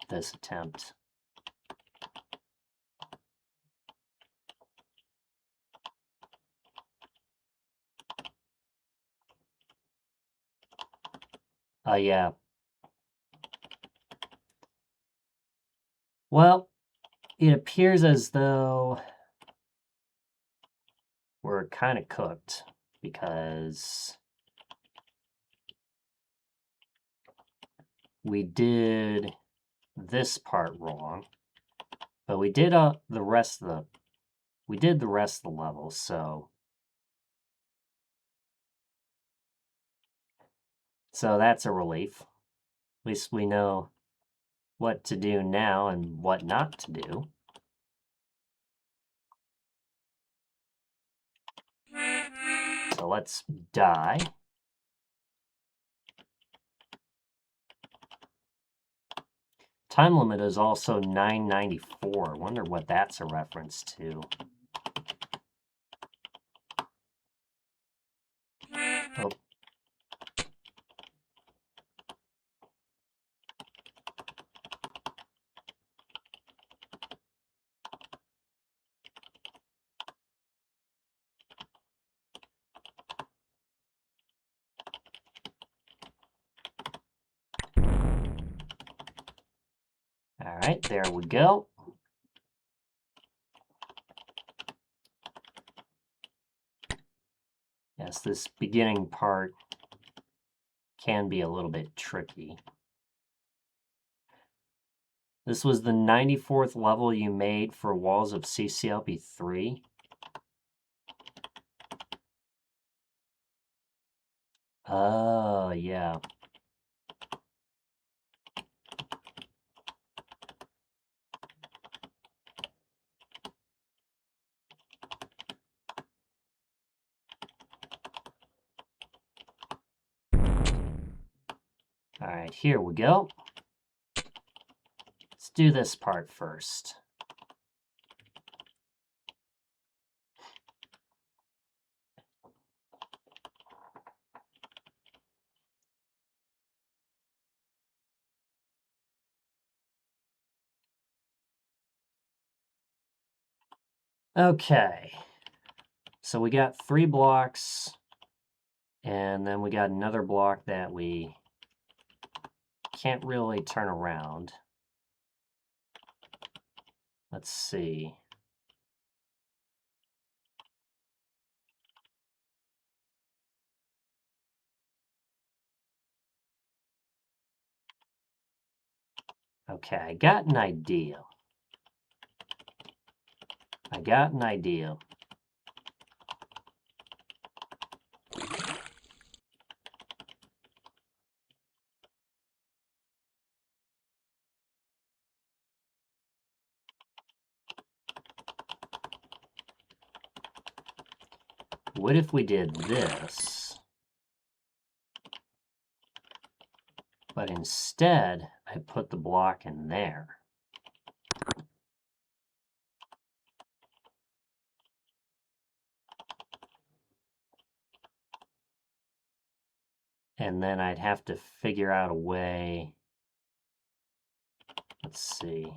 this attempt. Yeah. Well, it appears as though we're kind of cooked because we did this part wrong, but we did the rest of the level, so that's a relief. At least we know what to do now and what not to do. So let's die. Time limit is also 994. Wonder what that's a reference to. Oh. All right, there we go. Yes, this beginning part can be a little bit tricky. This was the 94th level you made for Walls of CCLP3. Oh, yeah. All right, here we go. Let's do this part first. Okay, so we got 3 blocks, and then we got another block that we can't really turn around. Let's see. Okay, I got an idea. What if we did this, but instead I put the block in there? And then I'd have to figure out a way. Let's see.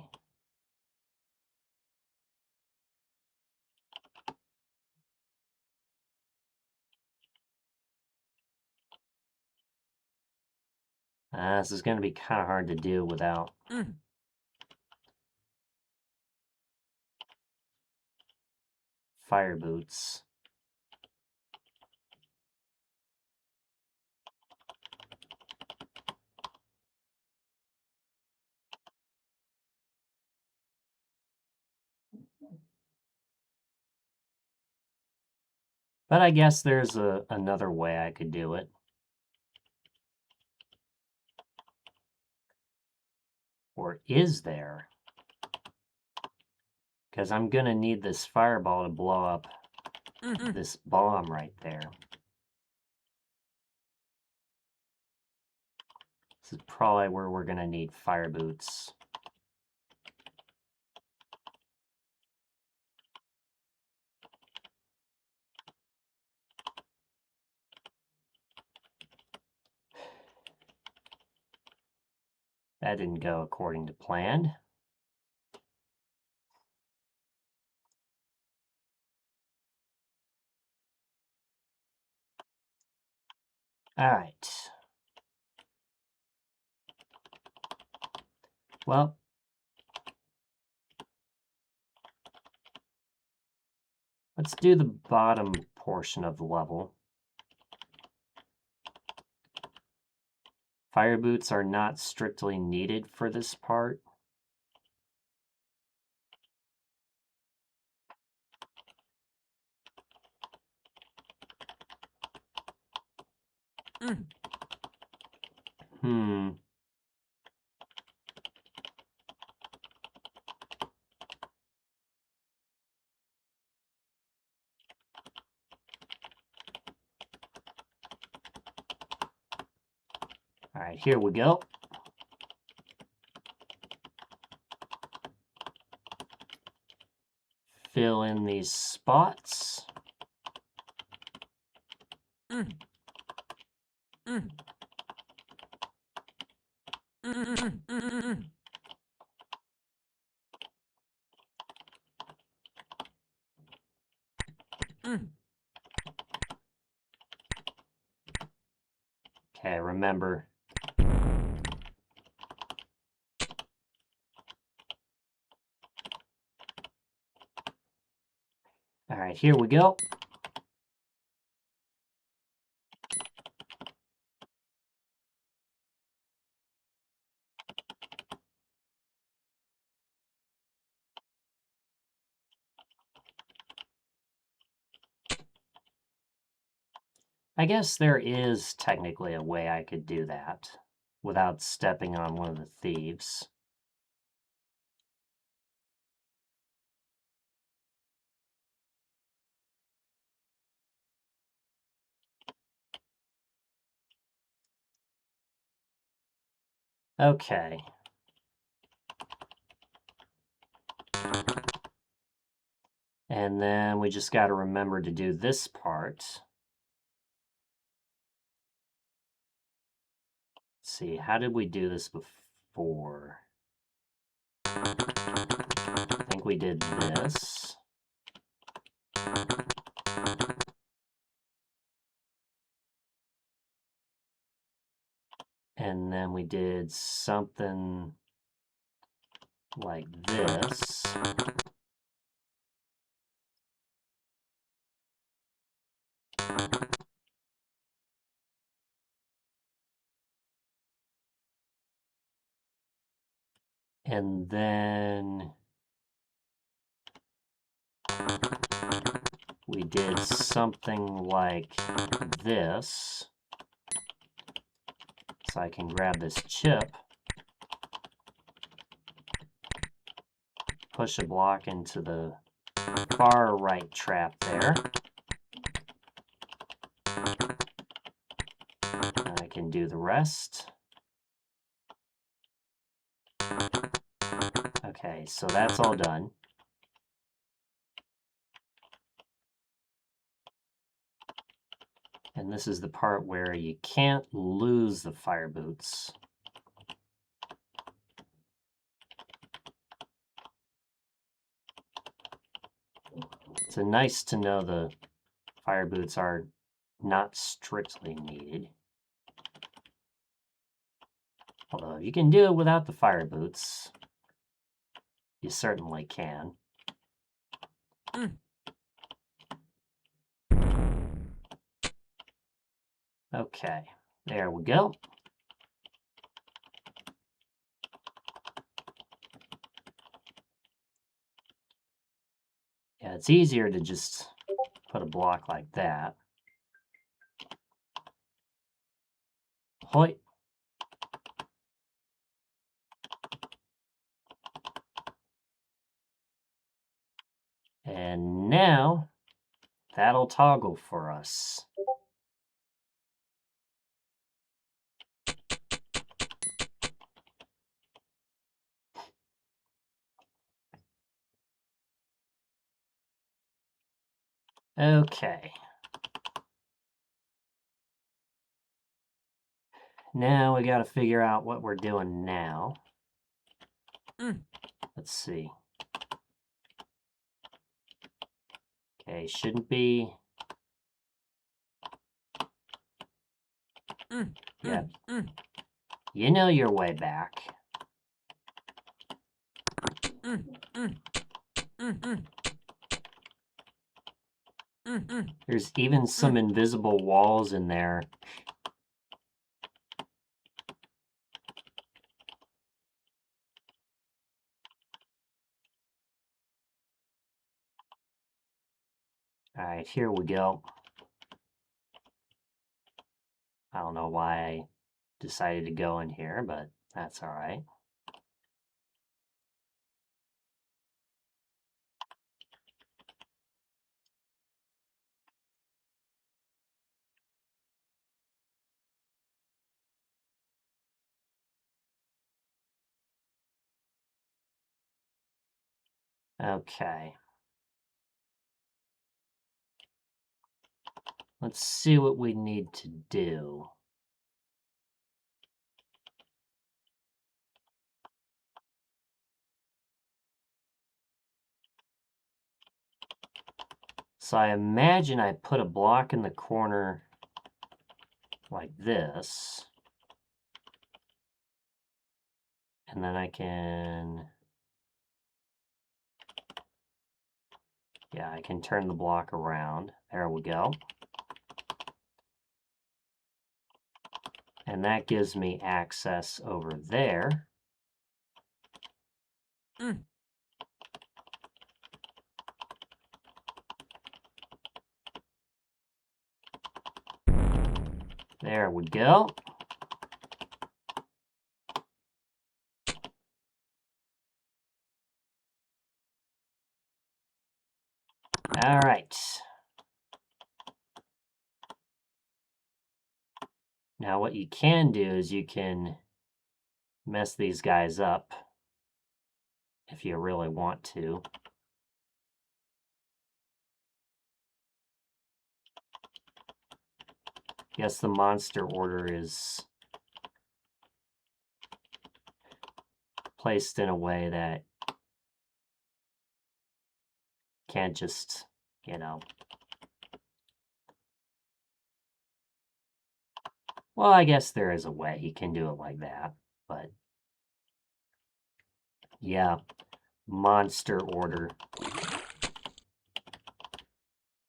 This is going to be kind of hard to do without fire boots. But I guess there's another way I could do it. Or is there? Because I'm going to need this fireball to blow up this bomb right there. This is probably where we're going to need fire boots. That didn't go according to plan. All right. Well, let's do the bottom portion of the level. Fire boots are not strictly needed for this part. All right, here we go. Fill in these spots. Okay, remember. All right, here we go. I guess there is technically a way I could do that without stepping on one of the thieves. Okay. And then we just got to remember to do this part. Let's see, how did we do this before? I think we did this. And then we did something like this. And then we did something like this. So I can grab this chip, push a block into the far right trap there. And I can do the rest. Okay, so that's all done. And this is the part where you can't lose the fire boots. It's nice to know the fire boots are not strictly needed. Although you can do it without the fire boots. You certainly can. Okay, there we go. Yeah, it's easier to just put a block like that. Hoi. And now that'll toggle for us. Okay. Now we got to figure out what we're doing now. Let's see. Okay, shouldn't be. Yeah. You know your way back. There's even some invisible walls in there. All right, here we go. I don't know why I decided to go in here, but that's all right. Okay. Let's see what we need to do. So I imagine I put a block in the corner like this. And then I can... Yeah, I can turn the block around. There we go. And that gives me access over there. There we go. All right. Now what you can do is you can mess these guys up if you really want to. Guess the monster order is placed in a way that can't just, you know. Well, I guess there is a way he can do it like that, but yeah, monster order.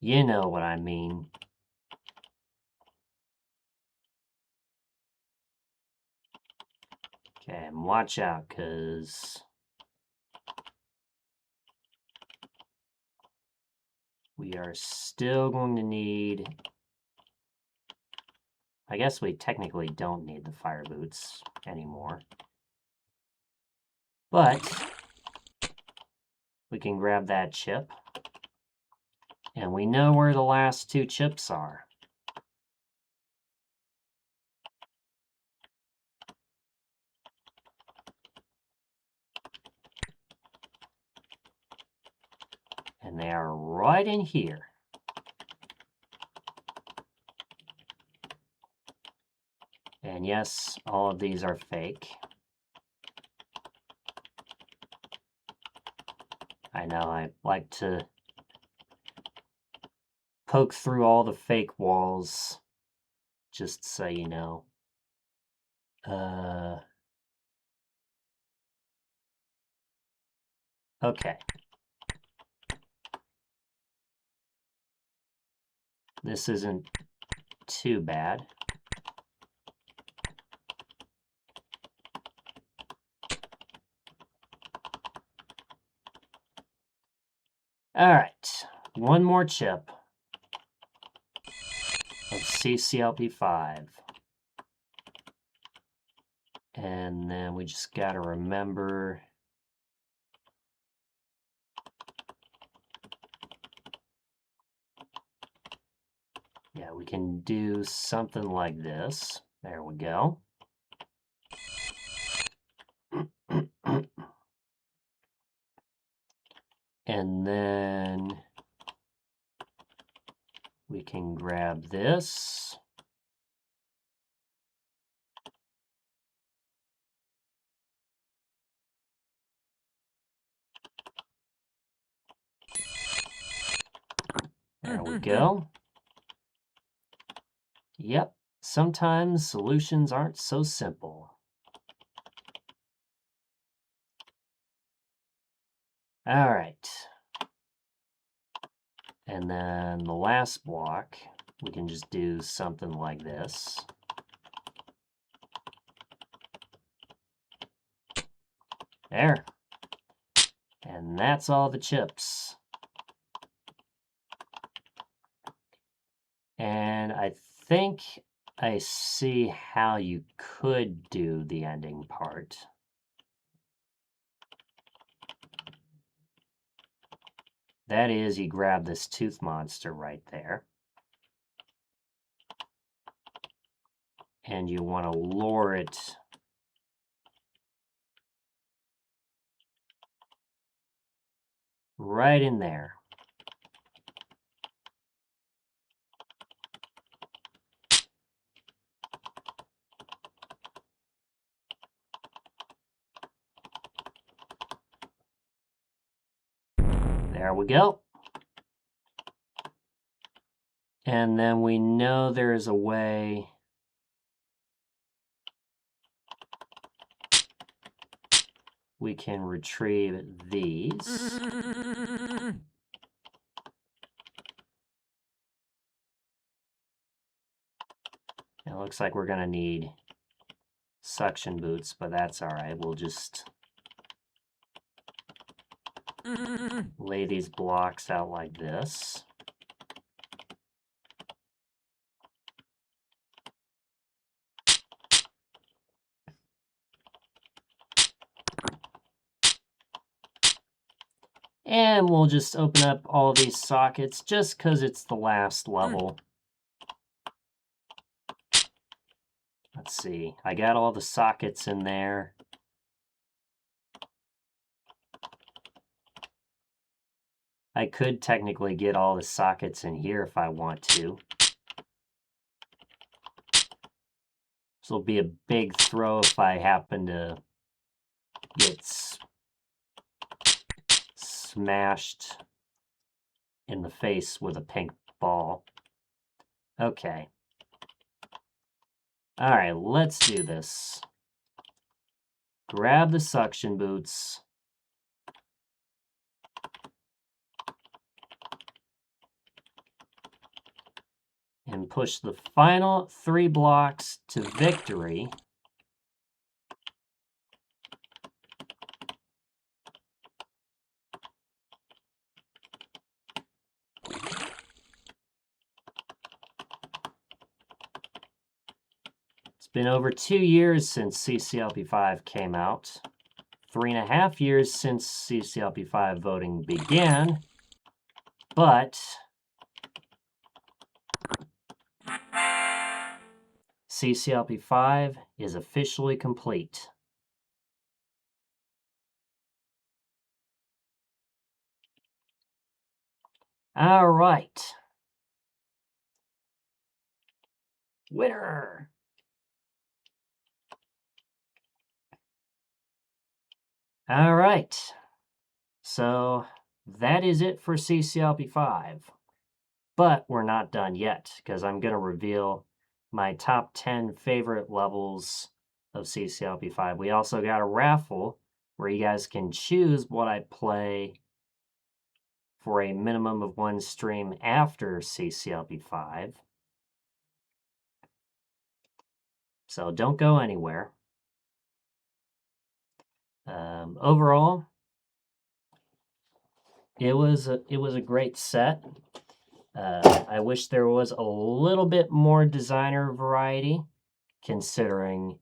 You know what I mean. Okay, and watch out, because we are still going to need... I guess we technically don't need the fire boots anymore. But we can grab that chip. And we know where the last two chips are. And they are right in here. yes, all of these are fake. I know, I like to poke through all the fake walls, just so you know. Okay. This isn't too bad. All right, one more chip of CCLP5. And then we just got to remember yeah, we can do something like this. There we go. And then we can grab this. There we go. Yep, sometimes solutions aren't so simple. All right. And then the last block, we can just do something like this. There. And that's all the chips. And I think I see how you could do the ending part. That is, you grab this tooth monster right there. And you want to lure it right in there. There we go. And then we know there's a way we can retrieve these. It looks like we're going to need suction boots, but that's all right. We'll just lay these blocks out like this. And we'll just open up all these sockets just because it's the last level. Let's see. I got all the sockets in there. I could technically get all the sockets in here if I want to. This will be a big throw if I happen to get smashed in the face with a pink ball. Okay. All right, let's do this. Grab the suction boots. And push the final 3 blocks to victory. It's been over 2 years since CCLP5 came out. 3.5 years since CCLP5 voting began. But CCLP5 is officially complete. All right. Winner! All right. So that is it for CCLP5. But we're not done yet, because I'm going to reveal my top 10 favorite levels of CCLP5. We also got a raffle where you guys can choose what I play for a minimum of one stream after CCLP5. So don't go anywhere. Overall, it was a great set. I wish there was a little bit more designer variety, considering,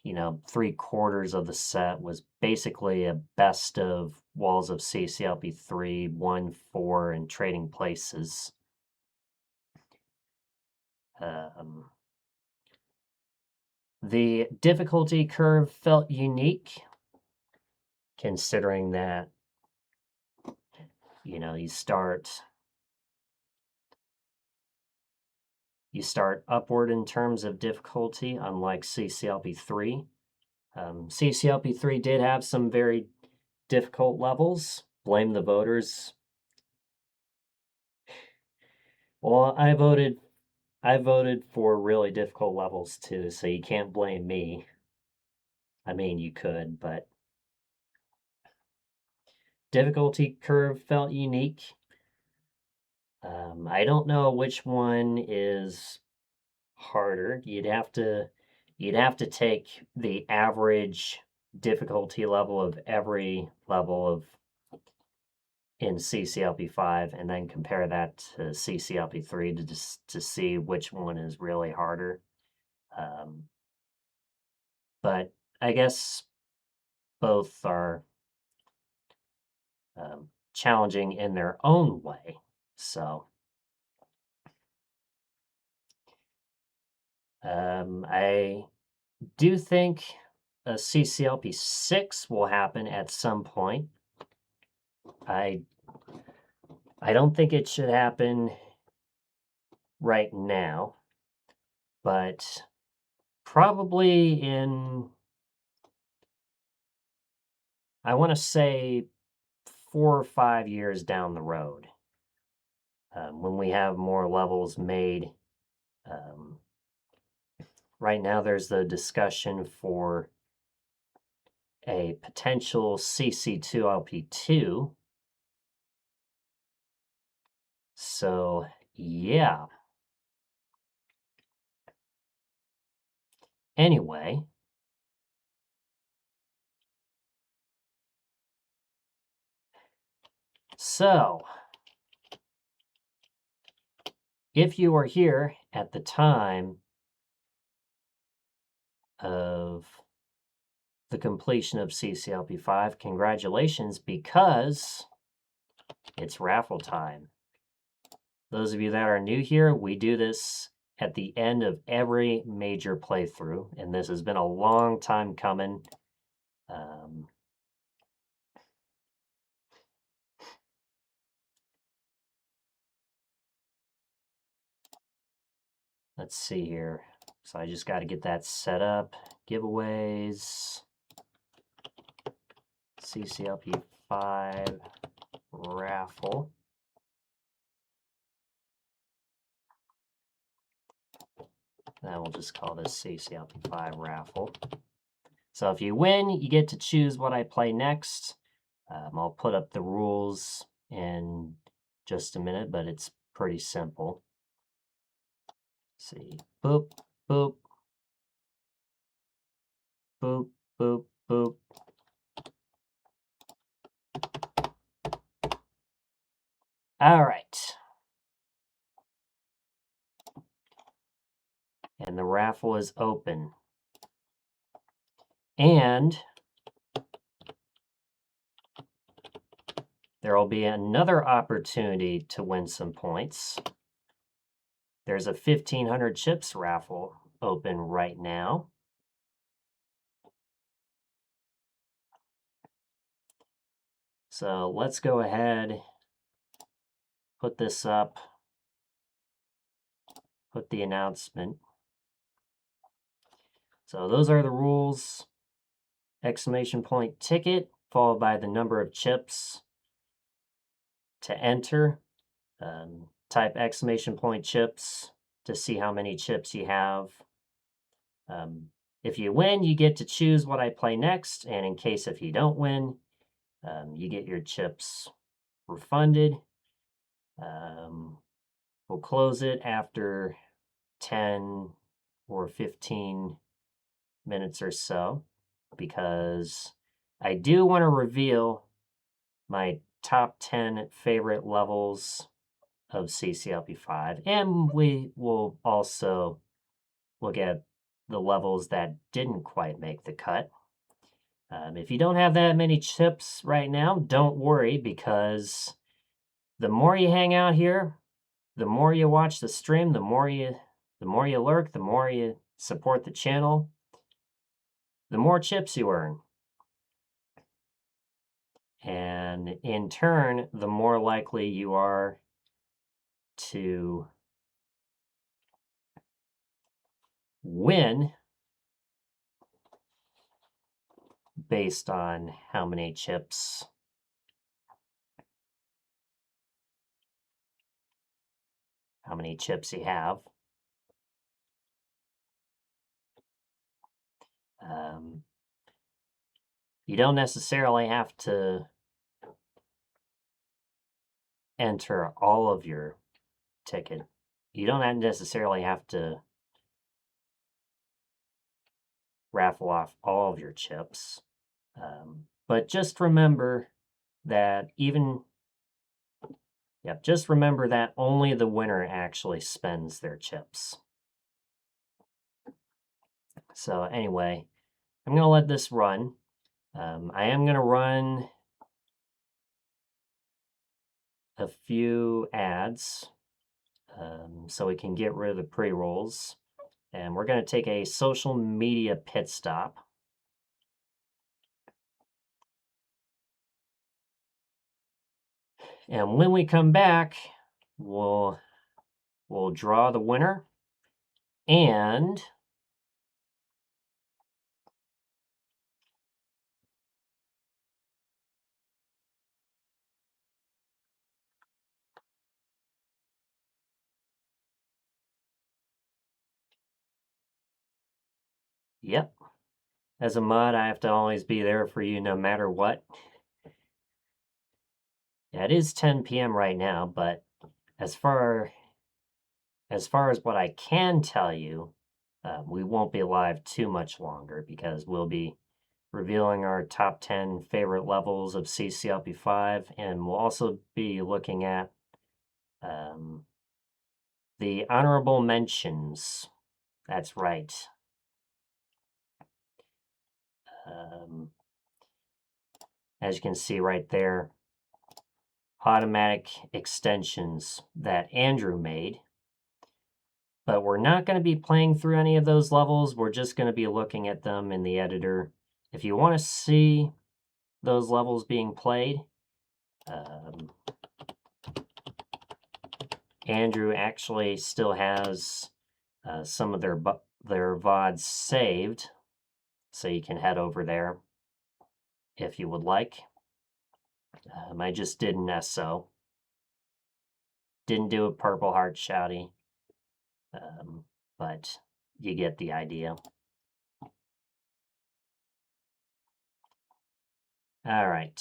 you know, 3/4 of the set was basically a best of walls of CCLP3, 1, 4, and Trading Places. The difficulty curve felt unique, considering that, you know, you start upward in terms of difficulty, unlike CCLP3. CCLP3 did have some very difficult levels. Blame the voters. Well, I voted for really difficult levels too, so you can't blame me. I mean, you could, but difficulty curve felt unique. I don't know which one is harder. You'd have to take the average difficulty level of every level of in CCLP5 and then compare that to CCLP3 to see which one is really harder. But I guess both are challenging in their own way. So I do think a CCLP6 will happen at some point. I don't think it should happen right now, but probably in, I want to say, 4 or 5 years down the road, when we have more levels made. Right now, there's the discussion for a potential CC2LP2. So, yeah. Anyway, so if you were here at the time of the completion of CCLP5, congratulations, because it's raffle time. Those of you that are new here, we do this at the end of every major playthrough, and this has been a long time coming. Let's see here. So I just got to get that set up. Giveaways. CCLP5 raffle. Then we'll just call this CCLP5 raffle. So if you win, you get to choose what I play next. I'll put up the rules in just a minute, but it's pretty simple. Let's see, boop, boop, boop, boop, boop. All right. And the raffle is open. And there will be another opportunity to win some points. There's a 1,500 chips raffle open right now. So let's go ahead, put this up, put the announcement. So those are the rules. exclamation point ticket, followed by the number of chips to enter. Type exclamation point chips to see how many chips you have. If you win, you get to choose what I play next, and in case if you don't win, you get your chips refunded. We'll close it after 10 or 15 minutes or so because I do want to reveal my top 10 favorite levels of CCLP5, and we will also look at the levels that didn't quite make the cut. If you don't have that many chips right now, don't worry, because the more you hang out here, the more you watch the stream, the more you lurk, the more you support the channel, the more chips you earn. And in turn, the more likely you are to win based on how many chips you have. You don't necessarily have to enter all of your ticket. You don't necessarily have to raffle off all of your chips. But just remember that just remember that only the winner actually spends their chips. So anyway, I'm going to let this run. I am going to run a few ads so we can get rid of the pre-rolls. And we're going to take a social media pit stop. And when we come back, we'll draw the winner. And yep, as a mod, I have to always be there for you no matter what. Yeah, it is 10 p.m. right now, but as far as what I can tell you, we won't be live too much longer because we'll be revealing our top 10 favorite levels of CCLP5, and we'll also be looking at the honorable mentions. That's right. As you can see right there, automatic extensions that Andrew made. But we're not going to be playing through any of those levels. We're just going to be looking at them in the editor. If you want to see those levels being played, Andrew actually still has some of their VODs saved, so you can head over there if you would like. I just did an SO. Didn't do a Purple Heart Shouty, but you get the idea. All right.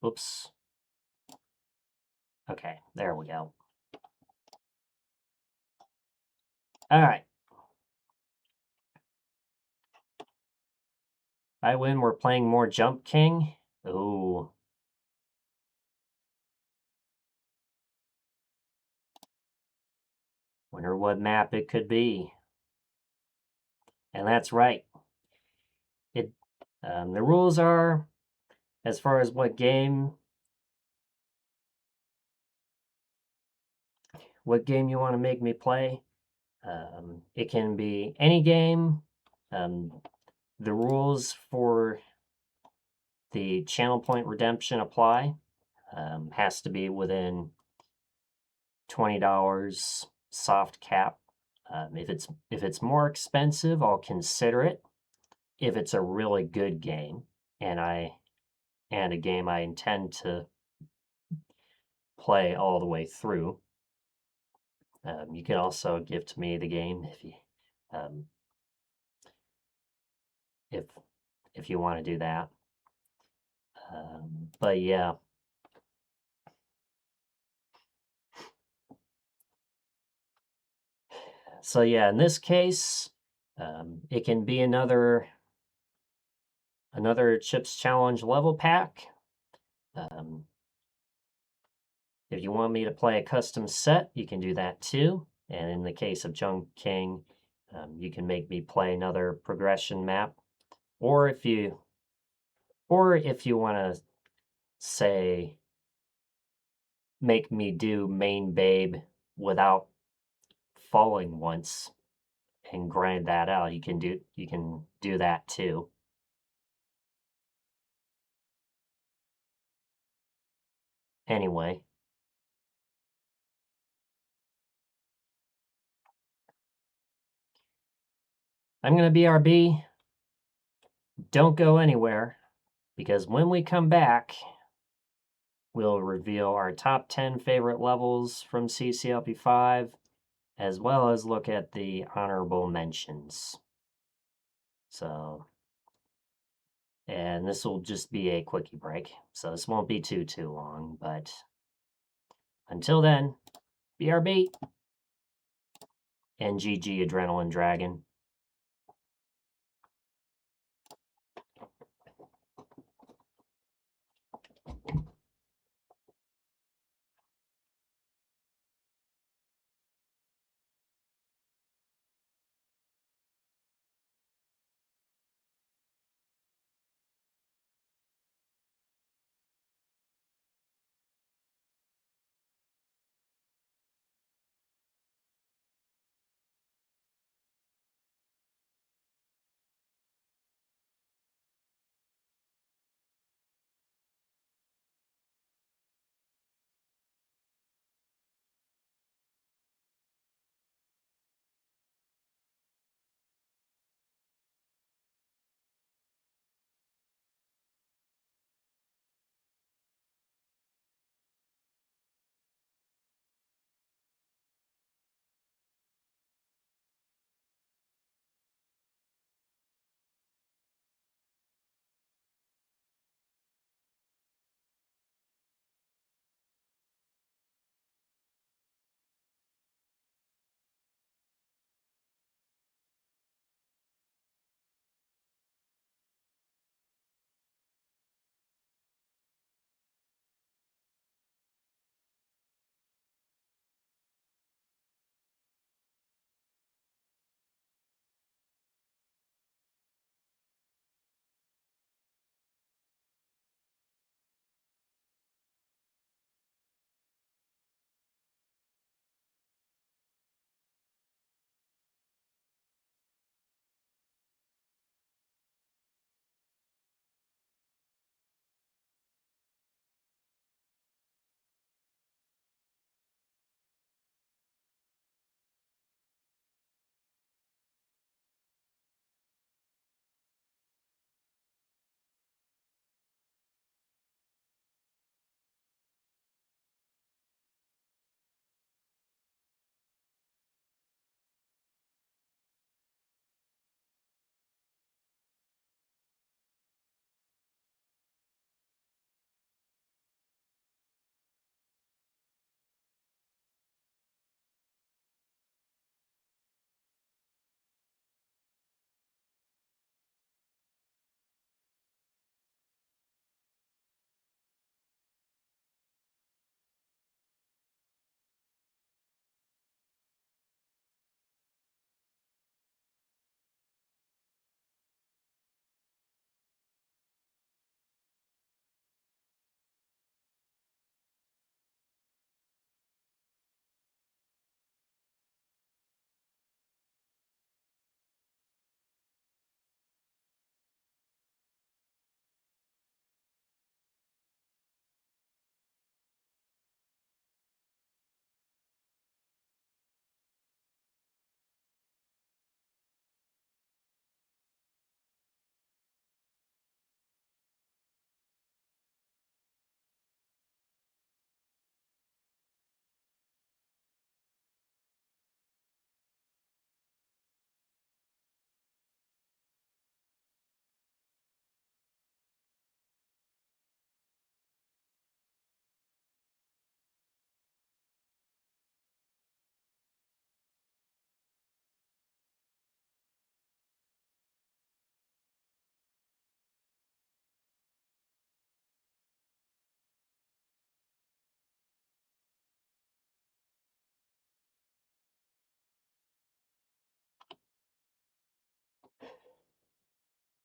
Oops. Okay, there we go. All right. I win, we're playing more Jump King. Ooh. Wonder what map it could be. And that's right. The rules are, as far as what game you want to make me play. It can be any game. The rules for the channel point redemption apply. Has to be within $20 soft cap. If it's more expensive, I'll consider it. if it's a really good game and a game I intend to play all the way through, you can also gift me the game um, if if you want to do that. But yeah. So yeah, in this case, it can be another Chips Challenge level pack. If you want me to play a custom set, you can do that too. And in the case of Junk King, you can make me play another progression map. Or if you want to say make me do main babe without falling once and grind that out, you can do that too. Anyway, I'm going to BRB. Don't go anywhere, because when we come back, we'll reveal our top 10 favorite levels from CCLP5, as well as look at the honorable mentions. So, and this will just be a quickie break, so this won't be too long, but until then, BRB and GG Adrenaline Dragon.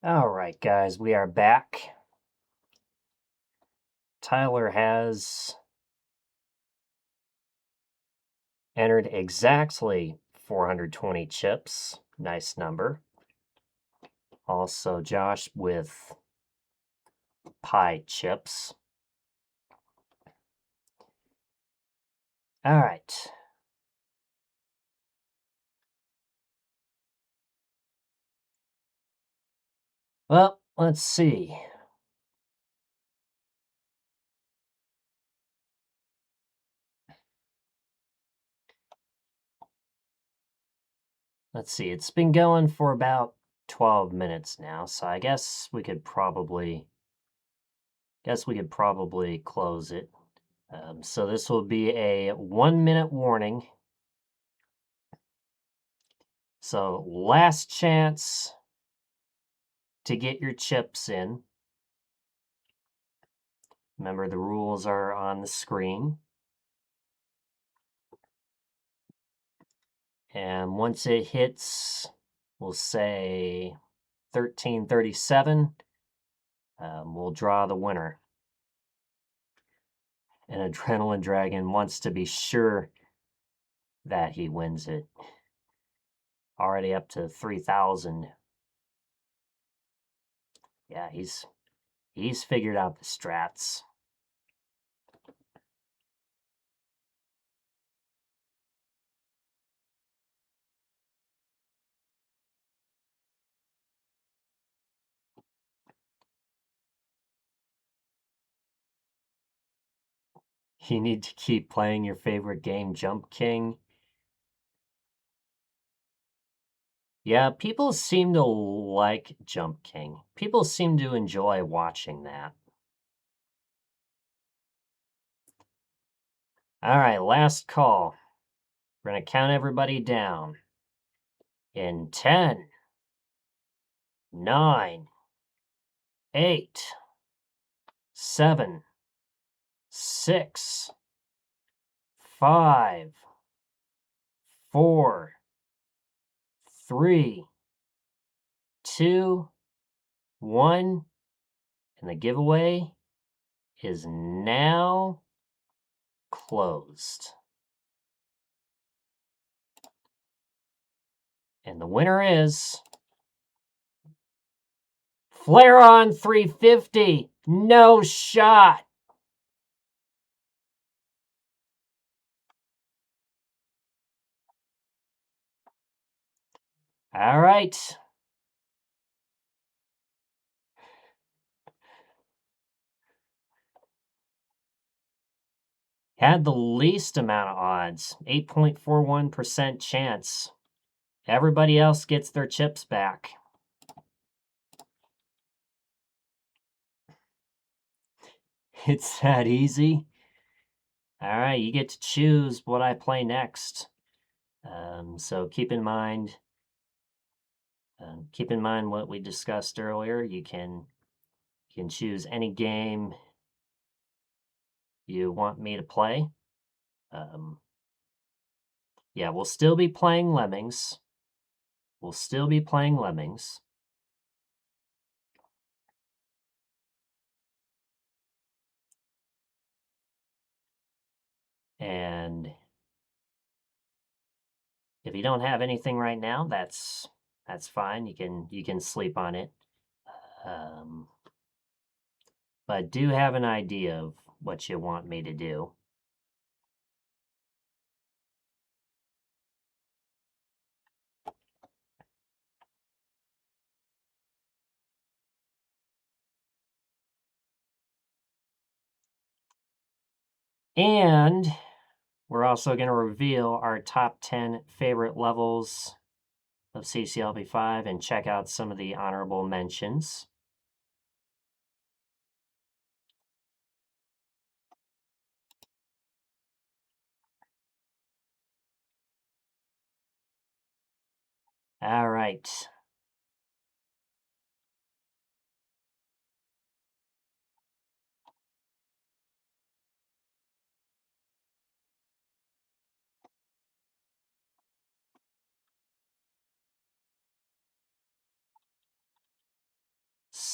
All right, guys, we are back. Tyler has entered exactly 420 chips. Nice number. Also, Josh with pie chips. All right. Well, let's see. Let's see. It's been going for about 12 minutes now, so I guess we could probably close it. So this will be a 1-minute warning. So last chance to get your chips in. Remember, the rules are on the screen. And once it hits, we'll say 1337, we'll draw the winner. And Adrenaline Dragon wants to be sure that he wins it. Already up to 3,000. Yeah, he's figured out the strats. You need to keep playing your favorite game, Jump King. Yeah, people seem to like Jump King. People seem to enjoy watching that. All right, last call. We're going to count everybody down. In 10, 9, 8, 7, 6, 5, 4, 3, 2, 1. And the giveaway is now closed. And the winner is Flare-On 350. No shot. All right. Had the least amount of odds, 8.41% chance. Everybody else gets their chips back. It's that easy. All right, you get to choose what I play next. So keep in mind what we discussed earlier. You can choose any game you want me to play. Yeah, we'll still be playing Lemmings. And if you don't have anything right now, that's fine. You can sleep on it. But do have an idea of what you want me to do. And we're also going to reveal our top 10 favorite levels of CCLP5 and check out some of the honorable mentions. All right.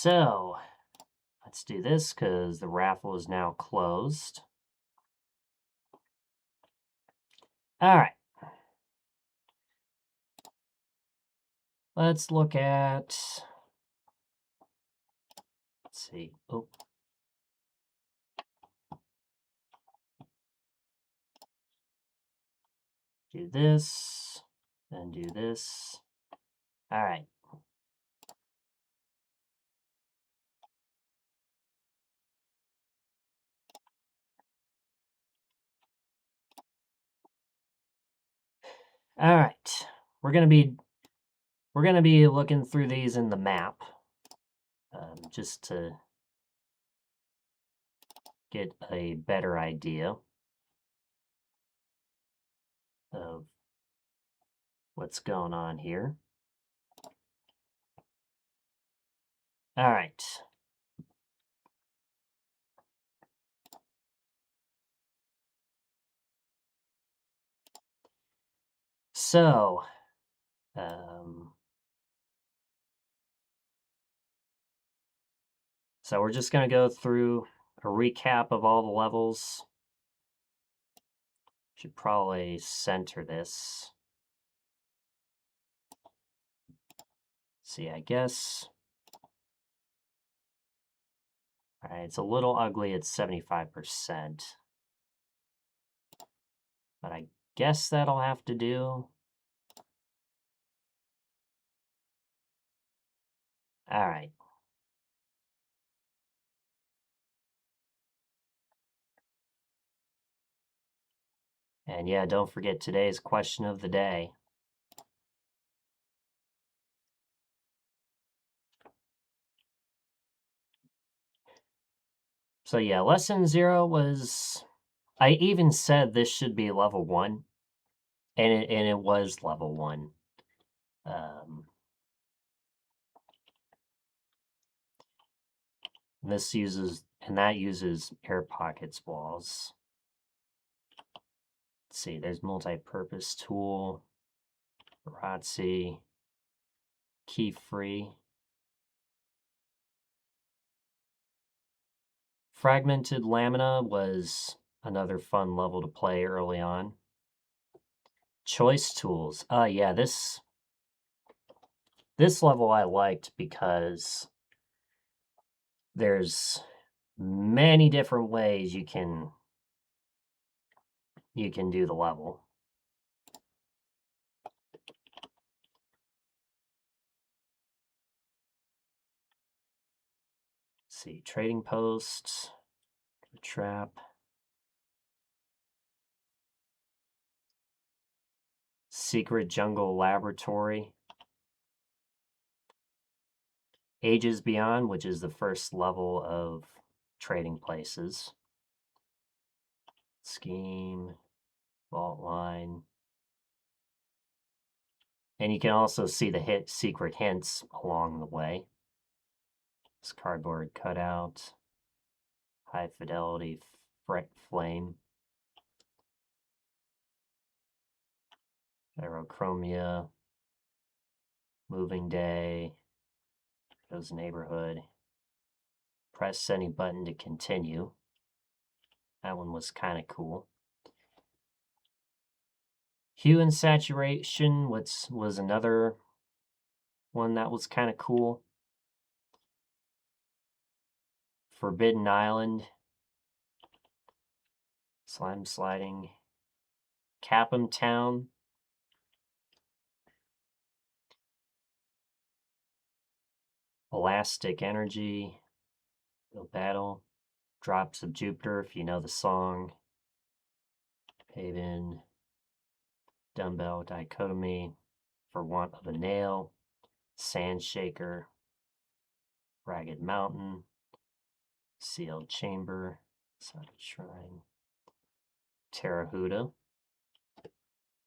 So let's do this because the raffle is now closed. All right. Let's look at, let's see. Oh. Do this, then do this. All right. All right. We're gonna be looking through these in the map, just to get a better idea of what's going on here. All right. So, so we're just going to go through a recap of all the levels. Should probably center this. See, I guess. All right, it's a little ugly at 75%. But I guess that'll have to do. All right. And yeah, don't forget today's question of the day. So yeah, lesson 0 was, I even said this should be level 1, and it was level 1. This uses, and that uses air pockets walls. Let's see, there's multi-purpose tool, ROTC, key free. Fragmented lamina was another fun level to play early on. Choice tools. Yeah, this level I liked because there's many different ways you can do the level. Let's see, trading posts, trap. Secret Jungle Laboratory. Ages Beyond, which is the first level of trading places. Scheme, Vault Line. And you can also see the secret hints along the way. This cardboard cutout. High Fidelity Flame. Aerochromia. Moving Day. Goes Neighborhood. Press any button to continue. That one was kind of cool. Hue and Saturation was another one that was kind of cool. Forbidden Island. Slime Sliding. Capham Town. Elastic Energy. Build Battle. Drops of Jupiter, if you know the song. Haven. Dumbbell Dichotomy. For Want of a Nail. Sand Shaker. Ragged Mountain. Sealed Chamber. Side Shrine. Terrahuda,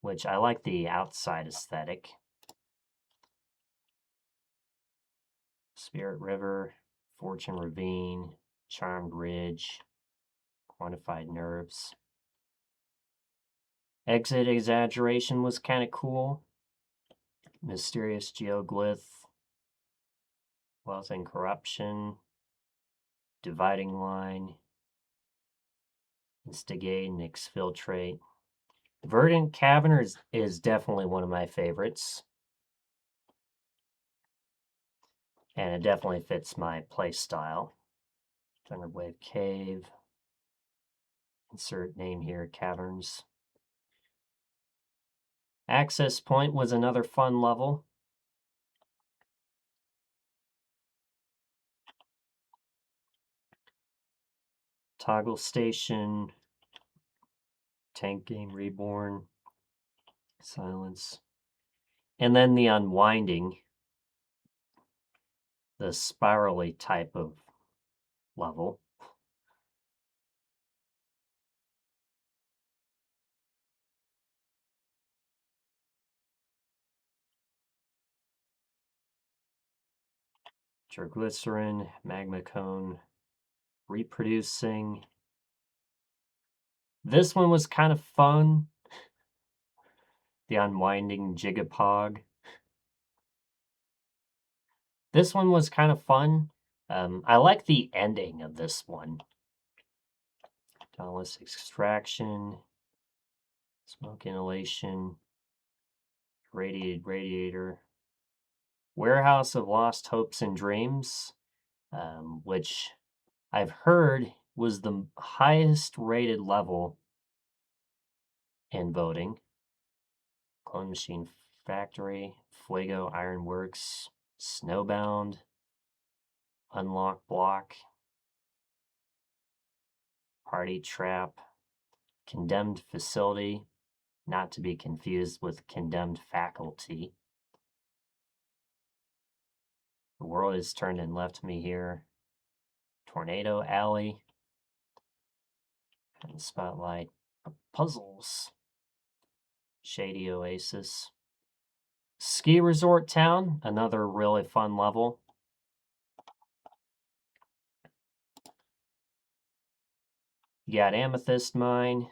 which I like the outside aesthetic. Spirit River. Fortune Ravine. Charmed Ridge. Quantified Nerves. Exit Exaggeration was kind of cool. Mysterious Geoglyph. Wealth and corruption. Dividing line. Instigate and exfiltrate. Verdant Cavern is definitely one of my favorites. And it definitely fits my play style. Thunderwave Cave. Insert name here, Caverns. Access Point was another fun level. Toggle Station. Tank Game Reborn. Silence. And then the Unwinding. The spirally type of level. Triglycerin, Magma Cone, Reproducing. This one was kind of fun. The Unwinding Jigapog. This one was kind of fun. I like the ending of this one. Dauntless Extraction, Smoke Inhalation, Radiated Radiator, Warehouse of Lost Hopes and Dreams, which I've heard was the highest rated level in voting. Clone Machine Factory, Fuego Ironworks, Snowbound, Unlock Block, Party Trap, Condemned Facility, not to be confused with Condemned Faculty. The World is Turned and Left Me Here, Tornado Alley, and Spotlight, Puzzles, Shady Oasis, Ski Resort Town, another really fun level. You got Amethyst Mine,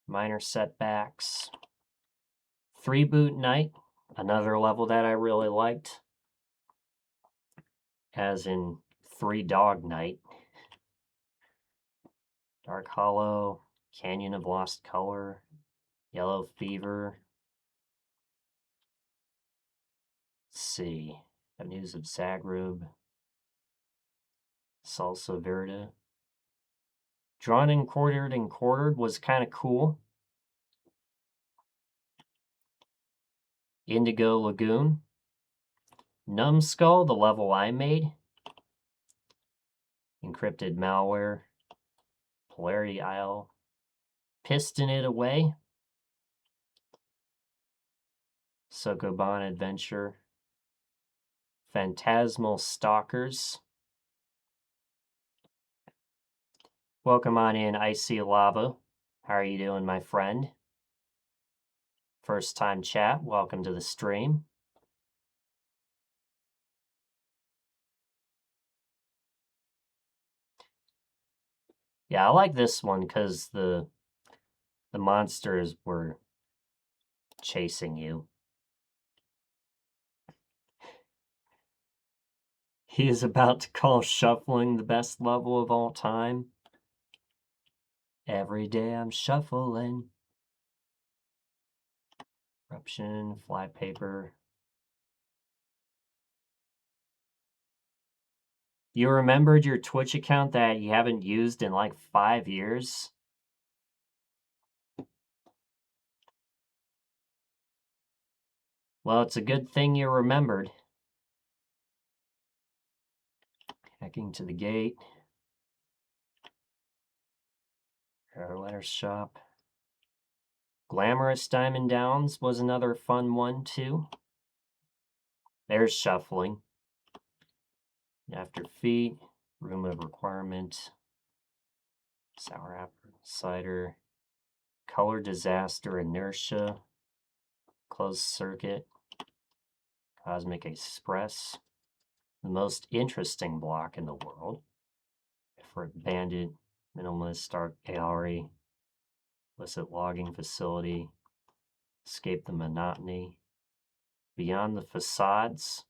Minor Setbacks, Three Boot Night, another level that I really liked, as in Three Dog Night, Dark Hollow, Canyon of Lost Color, Yellow Fever. Let's see, News of Zagreb, Salsa Verde. Drawn and Quartered was kind of cool. Indigo Lagoon. Numbskull, the level I made. Encrypted Malware. Polarity Isle. Piston It Away. Sokoban Adventure. Phantasmal Stalkers. Welcome on in, Icy Lava. How are you doing, my friend? First time chat, welcome to the stream. Yeah, I like this one because the monsters were chasing you. He is about to call shuffling the best level of all time. Every day I'm shuffling. Corruption, Flypaper. You remembered your Twitch account that you haven't used in like 5 years? Well, it's a good thing you remembered. Hacking to the Gate. Letter Shop. Glamorous Diamond Downs was another fun one, too. There's Shuffling. After Feet. Room of Requirement. Sour Apple Cider. Color Disaster Inertia. Closed Circuit. Cosmic Express. The most interesting block in the world. For Bandit, Minimalist Art Gallery, Illicit Logging Facility, Escape the Monotony, Beyond the facades.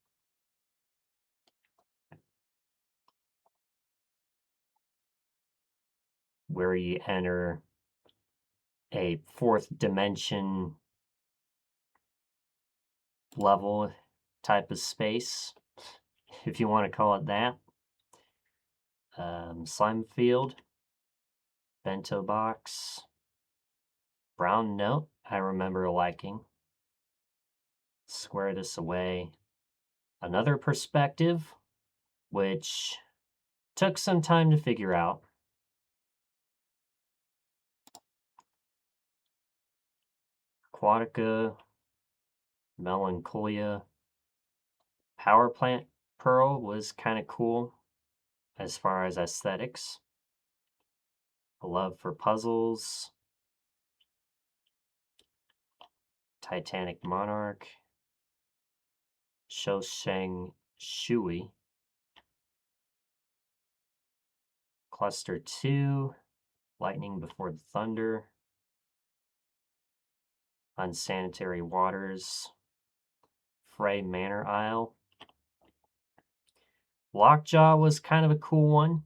Where you enter a fourth dimension level type of space, if you want to call it that. Slime field, bento box, brown note, I remember liking. Square this away. Another perspective, which took some time to figure out. Aquatica, Melancholia, Power Plant Pearl was kind of cool as far as aesthetics. A love for puzzles. Titanic Monarch. Shousheng Shui. Cluster 2. Lightning Before the Thunder. Unsanitary Waters. Frey Manor Isle. Lockjaw was kind of a cool one.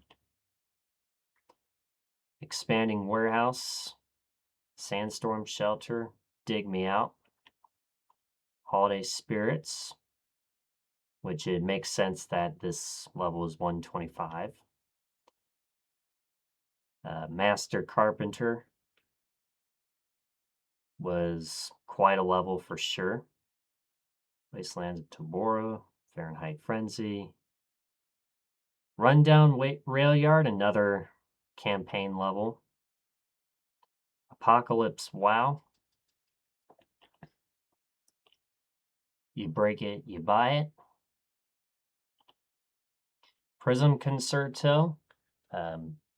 Expanding Warehouse. Sandstorm Shelter. Dig Me Out. Holiday Spirits, which it makes sense that this level is 125. Master Carpenter was quite a level for sure. Wastelands of Tabora, Fahrenheit Frenzy. Rundown Rail Yard, another campaign level. Apocalypse WoW. You break it, you buy it. Prism Concerto.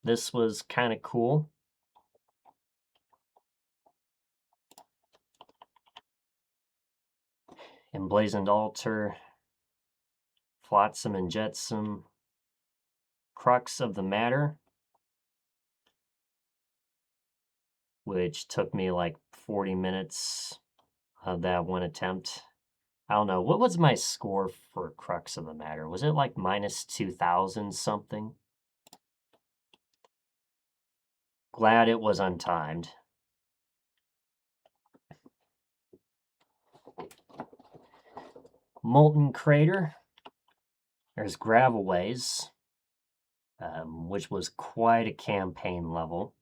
This was kind of cool. Emblazoned Altar. Flotsam and Jetsam. Crux of the Matter, which took me like 40 minutes of that one attempt. I don't know. What was my score for Crux of the Matter? Was it like minus 2,000 something? Glad it was untimed. Molten Crater. There's Gravelways, which was quite a campaign level.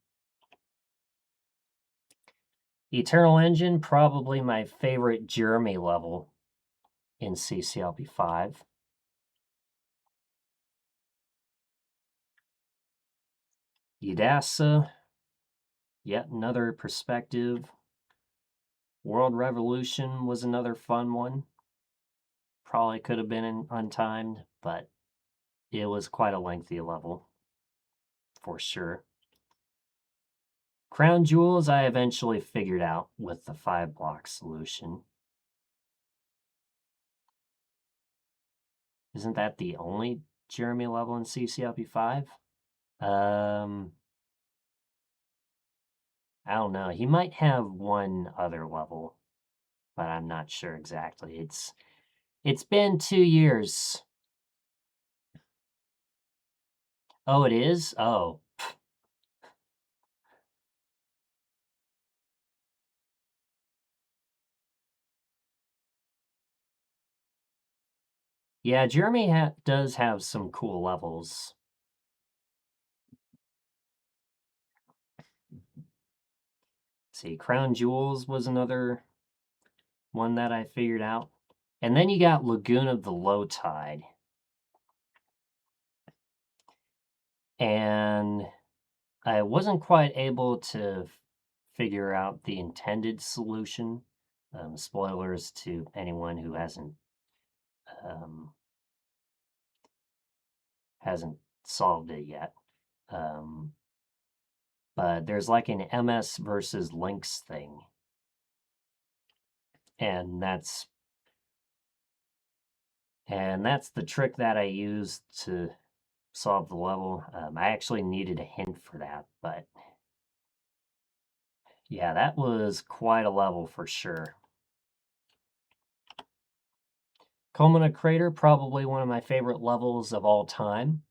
Eternal Engine, probably my favorite Jeremy level in CCLP5. Yadasa, yet another perspective. World Revolution was another fun one. Probably could have been untimed, but it was quite a lengthy level, for sure. Crown Jewels, I eventually figured out with the 5-block solution. Isn't that the only Jeremy level in CCLP5? I don't know. He might have one other level, but I'm not sure exactly. It's been 2 years. Oh, it is? Oh. Yeah, Jeremy does have some cool levels. See, Crown Jewels was another one that I figured out. And then you got Lagoon of the Low Tide. And I wasn't quite able to figure out the intended solution. Spoilers to anyone who hasn't solved it yet. But there's like an MS versus Lynx thing. And that's the trick that I used to solve the level. I actually needed a hint for that, but yeah, that was quite a level for sure. Comona Crater, probably one of my favorite levels of all time.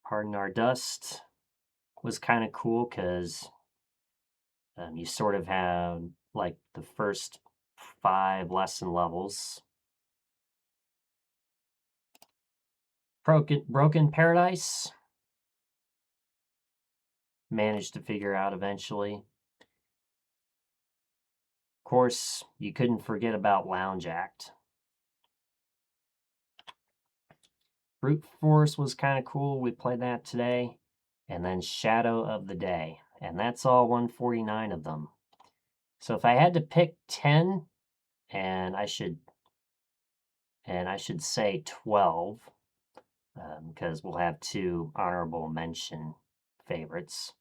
Pardon Our Dust was kind of cool because you sort of have like the first 5 lesson levels. Broken Paradise, managed to figure out eventually. Of course, you couldn't forget about Lounge Act. Brute Force was kind of cool. We played that today. And then Shadow of the Day. And that's all 149 of them. So if I had to pick 10, and I should say 12, because we'll have 2 honorable mention favorites.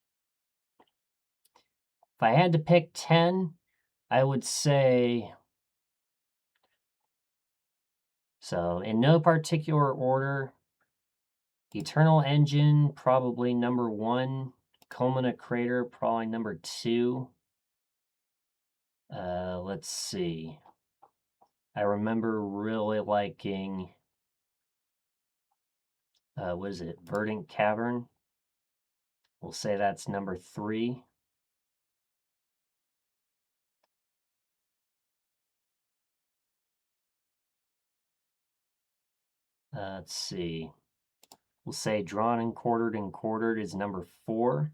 If I had to pick 10, I would say, so in no particular order, Eternal Engine, probably number 1. Comona Crater, probably number 2. Let's see. I remember really liking, what is it, Verdant Cavern? We'll say that's number 3. Let's see. We'll say Drawn and Quartered is number 4.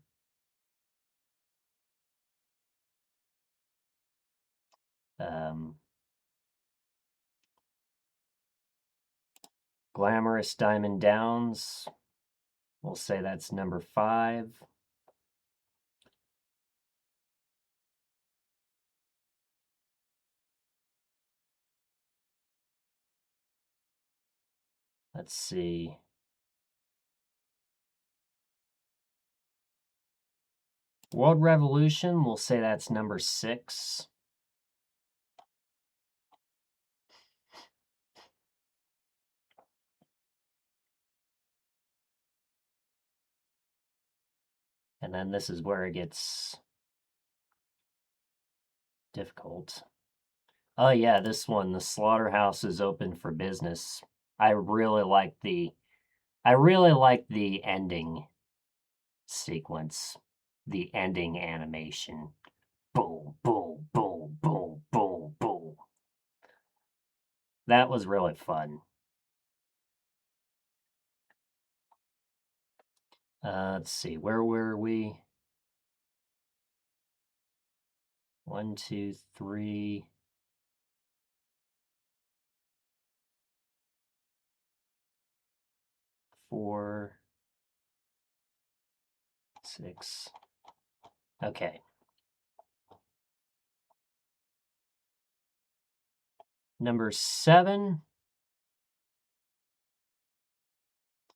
Glamorous Diamond Downs, we'll say that's number 5. Let's see. World Revolution, we'll say that's number 6. And then this is where it gets difficult. Oh yeah, this one, the slaughterhouse is open for business. I really like the ending sequence, the ending animation. Boom, boom, boom, boom, boom, boom. That was really fun. Let's see, where were we? 1, 2, 3. 4, 6. Okay. Number 7.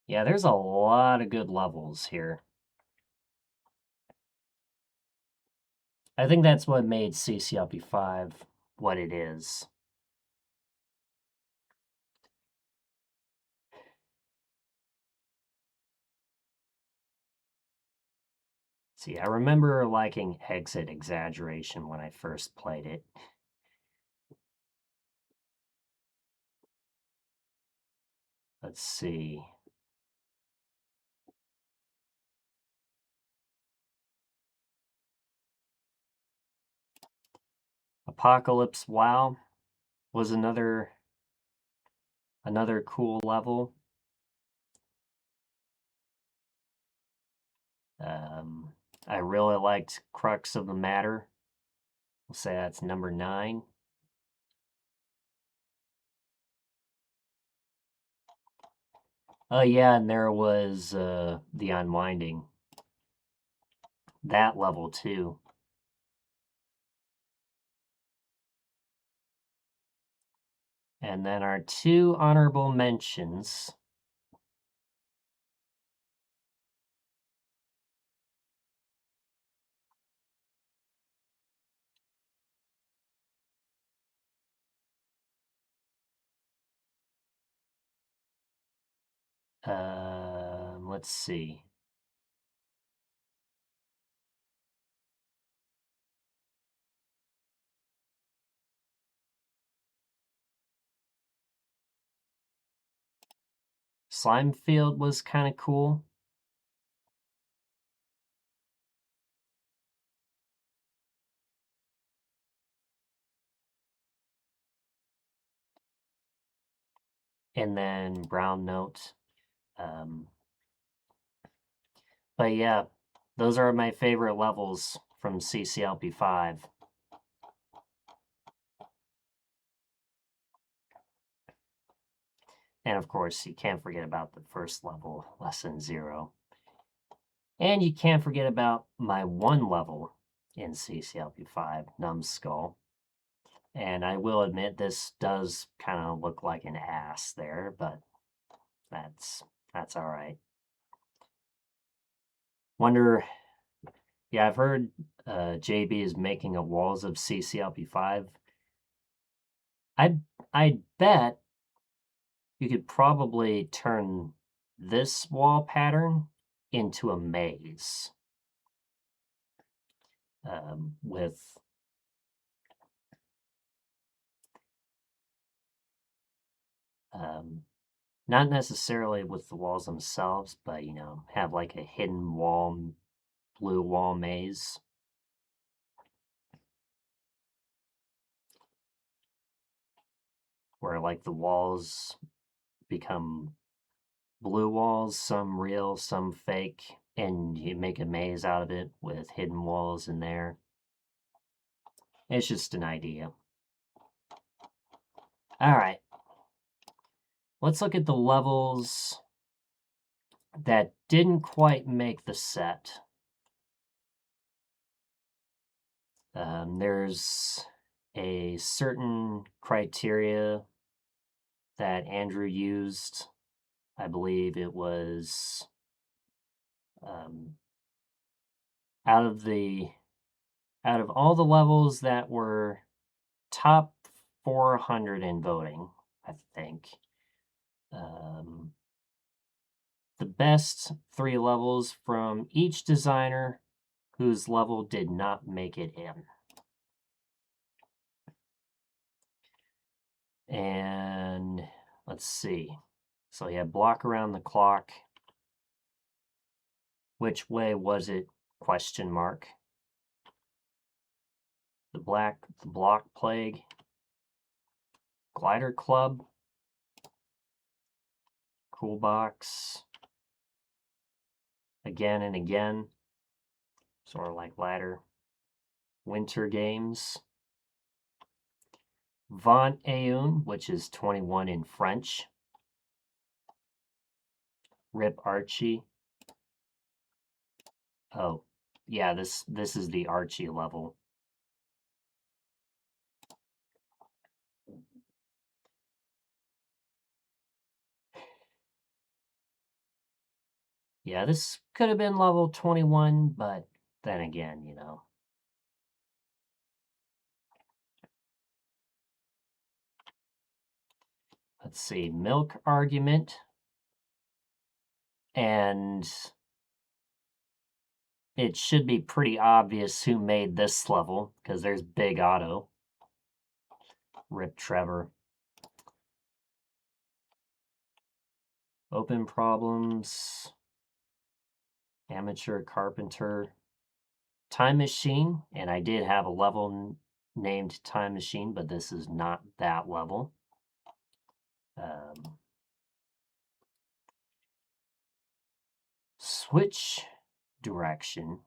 Yeah, there's a lot of good levels here. I think that's what made CCLP5 what it is. See, I remember liking Exit Exaggeration when I first played it. Let's see. Apocalypse WoW was another cool level. I really liked Crux of the Matter. We'll say that's number 9. Oh yeah, and there was The Unwinding. That level too. And then our 2 honorable mentions. Let's see. slime field was kind of cool. And then brown note. But yeah, those are my favorite levels from CCLP5. And of course, you can't forget about the first level, Lesson 0. And you can't forget about my one level in CCLP5, Numbskull. And I will admit this does kind of look like an ass there, but that's all right. Wonder, yeah, I've heard JB is making a walls of CCLP5. I bet you could probably turn this wall pattern into a maze with not necessarily with the walls themselves, but you know, have like a hidden wall, blue wall maze. Where like the walls become blue walls, some real, some fake, and you make a maze out of it with hidden walls in there. It's just an idea. All right. Let's look at the levels that didn't quite make the set. There's a certain criteria that Andrew used. I believe it was out of all the levels that were top 400 in voting, I think. The best 3 levels from each designer whose level did not make it in. And let's see. So you have block around the clock. Which way was it? Question mark. The block plague. Glider club. Cool box. Again and again. Sort of like ladder. Winter games. Vaunt Aoun, which is 21 in French. Rip Archie. Oh, yeah, this is the Archie level. Yeah, this could have been level 21, but then again, you know. Let's see, milk argument. And it should be pretty obvious who made this level, because there's Big Otto. Rip Trevor. Open problems. Amateur carpenter. Time machine, and I did have a level named Time Machine, but this is not that level. Switch direction.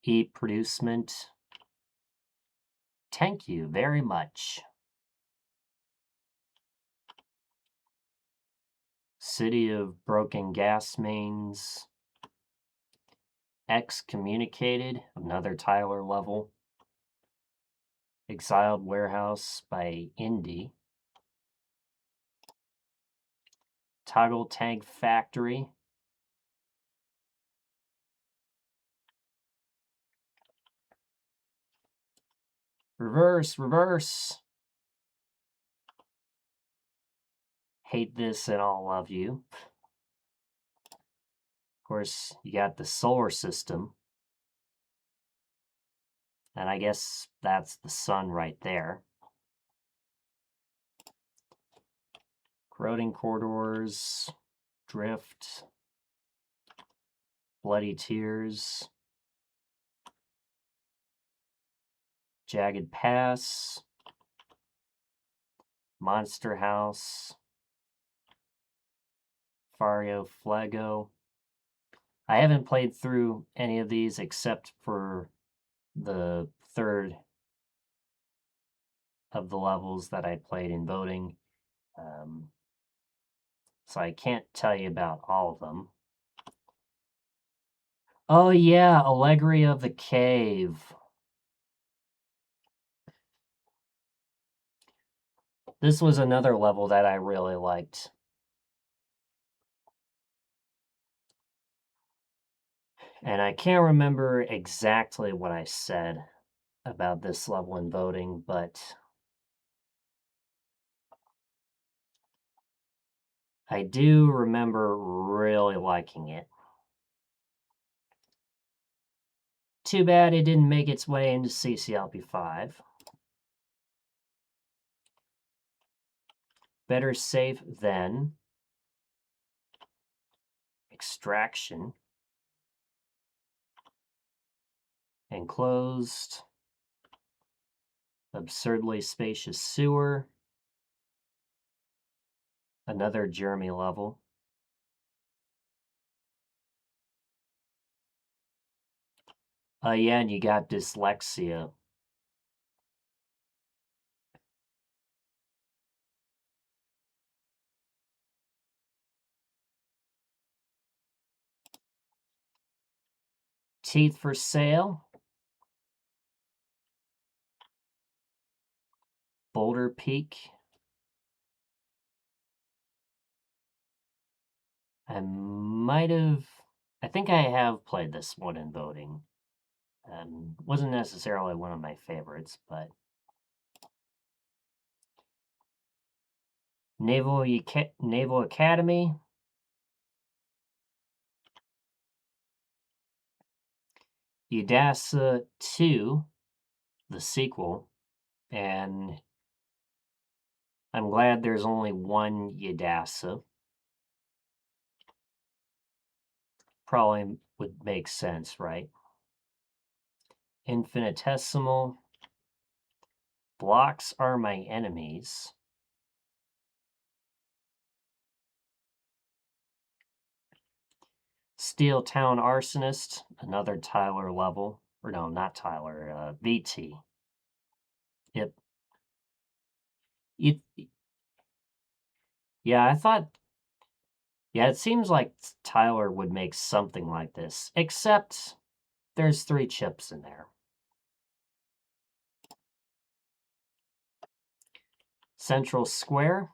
Eat producement. Thank you very much. City of broken gas mains. Excommunicated, another Tyler level. Exiled Warehouse by Indy. Toggle Tank Factory. Reverse, reverse. Hate this and all love you. Of course, you got the solar system. And I guess that's the sun right there. Corroding Corridors, Drift, Bloody Tears, Jagged Pass, Monster House, Fario Flago. I haven't played through any of these except for the third of the levels that I played in voting. So I can't tell you about all of them. Oh yeah, Allegory of the Cave. This was another level that I really liked. And I can't remember exactly what I said about this level in voting, but I do remember really liking it. Too bad it didn't make its way into CCLP5. Better Safe Than, Extraction, Enclosed, Absurdly Spacious Sewer, another Jeremy level. Yeah, and you got Dyslexia. Teeth for Sale, Boulder Peak. I think I have played this one in voting. Wasn't necessarily one of my favorites, but Naval Academy, Udasa 2, the sequel, and I'm glad there's only one Udasa. Probably would make sense, right? Infinitesimal, Blocks Are My Enemies, Steel Town Arsonist, another Tyler level. Or no, not Tyler, VT. Yep. It, yeah, I thought... Yeah, it seems like Tyler would make something like this, except there's 3 chips in there. Central Square,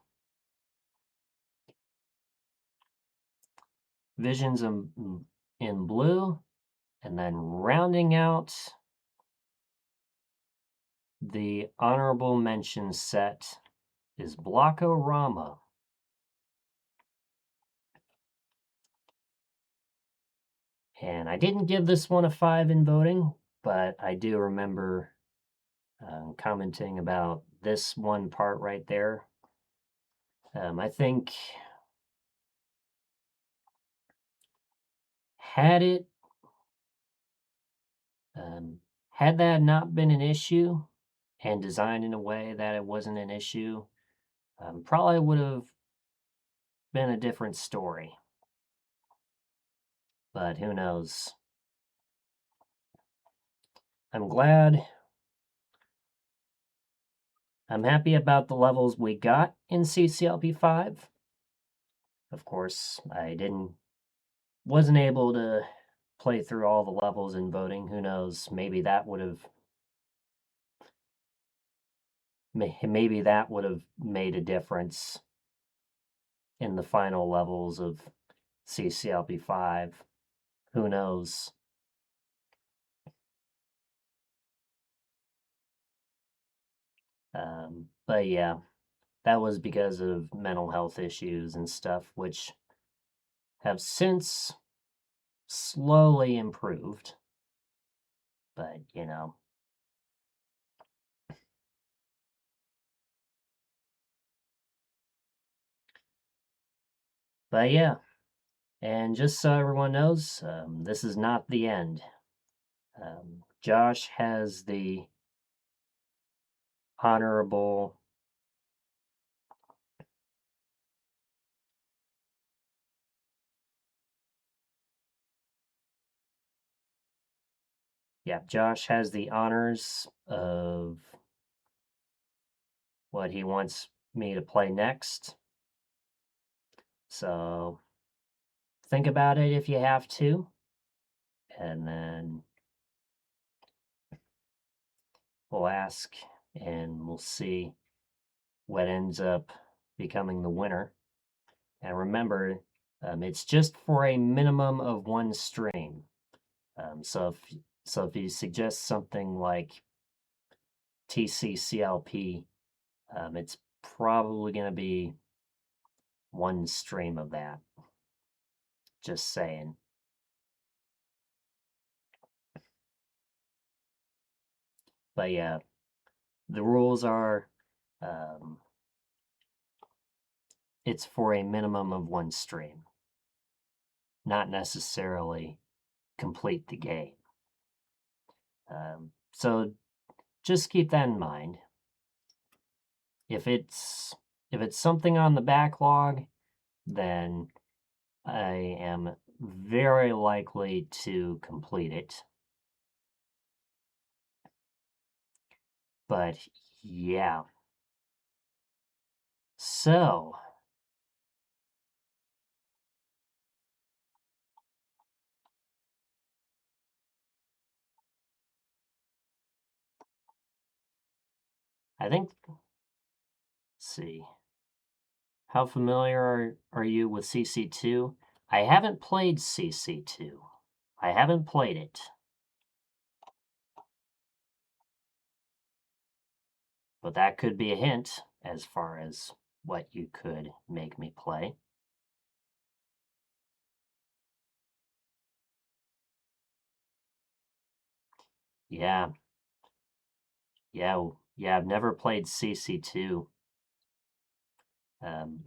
Visions in Blue, and then rounding out the honorable mention set is Blockorama. And I didn't give this one a 5 in voting, but I do remember commenting about this one part right there. I think had it had that not been an issue and designed in a way that it wasn't an issue, probably would have been a different story. But who knows? I'm glad. I'm happy about the levels we got in CCLP5. Of course, wasn't able to play through all the levels in voting. Who knows? Maybe that would have made a difference in the final levels of CCLP5. Who knows? But yeah, that was because of mental health issues and stuff, which have since slowly improved. But, you know. But yeah, and just so everyone knows, this is not the end. Josh has the honorable Josh has the honors of what he wants me to play next. So think about it if you have to, and then we'll ask and we'll see what ends up becoming the winner. And remember, it's just for a minimum of one stream. So if you suggest something like TCCLP, it's probably going to be one stream of that. Just saying. But yeah, the rules are it's for a minimum of one stream, not necessarily complete the game. So just keep that in mind. If it's something on the backlog, then I am very likely to complete it. But yeah. So I think, let's see. How familiar are you with CC2? I haven't played CC2. I haven't played it. But that could be a hint as far as what you could make me play. Yeah. I've never played CC2.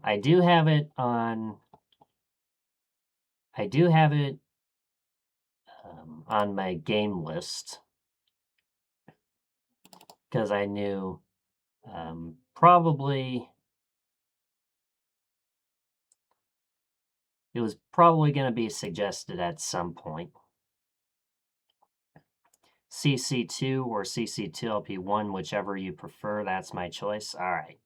I do have it on on my game list because I knew probably it was probably going to be suggested at some point. CC2 or CC2LP1, whichever you prefer, that's my choice. All right.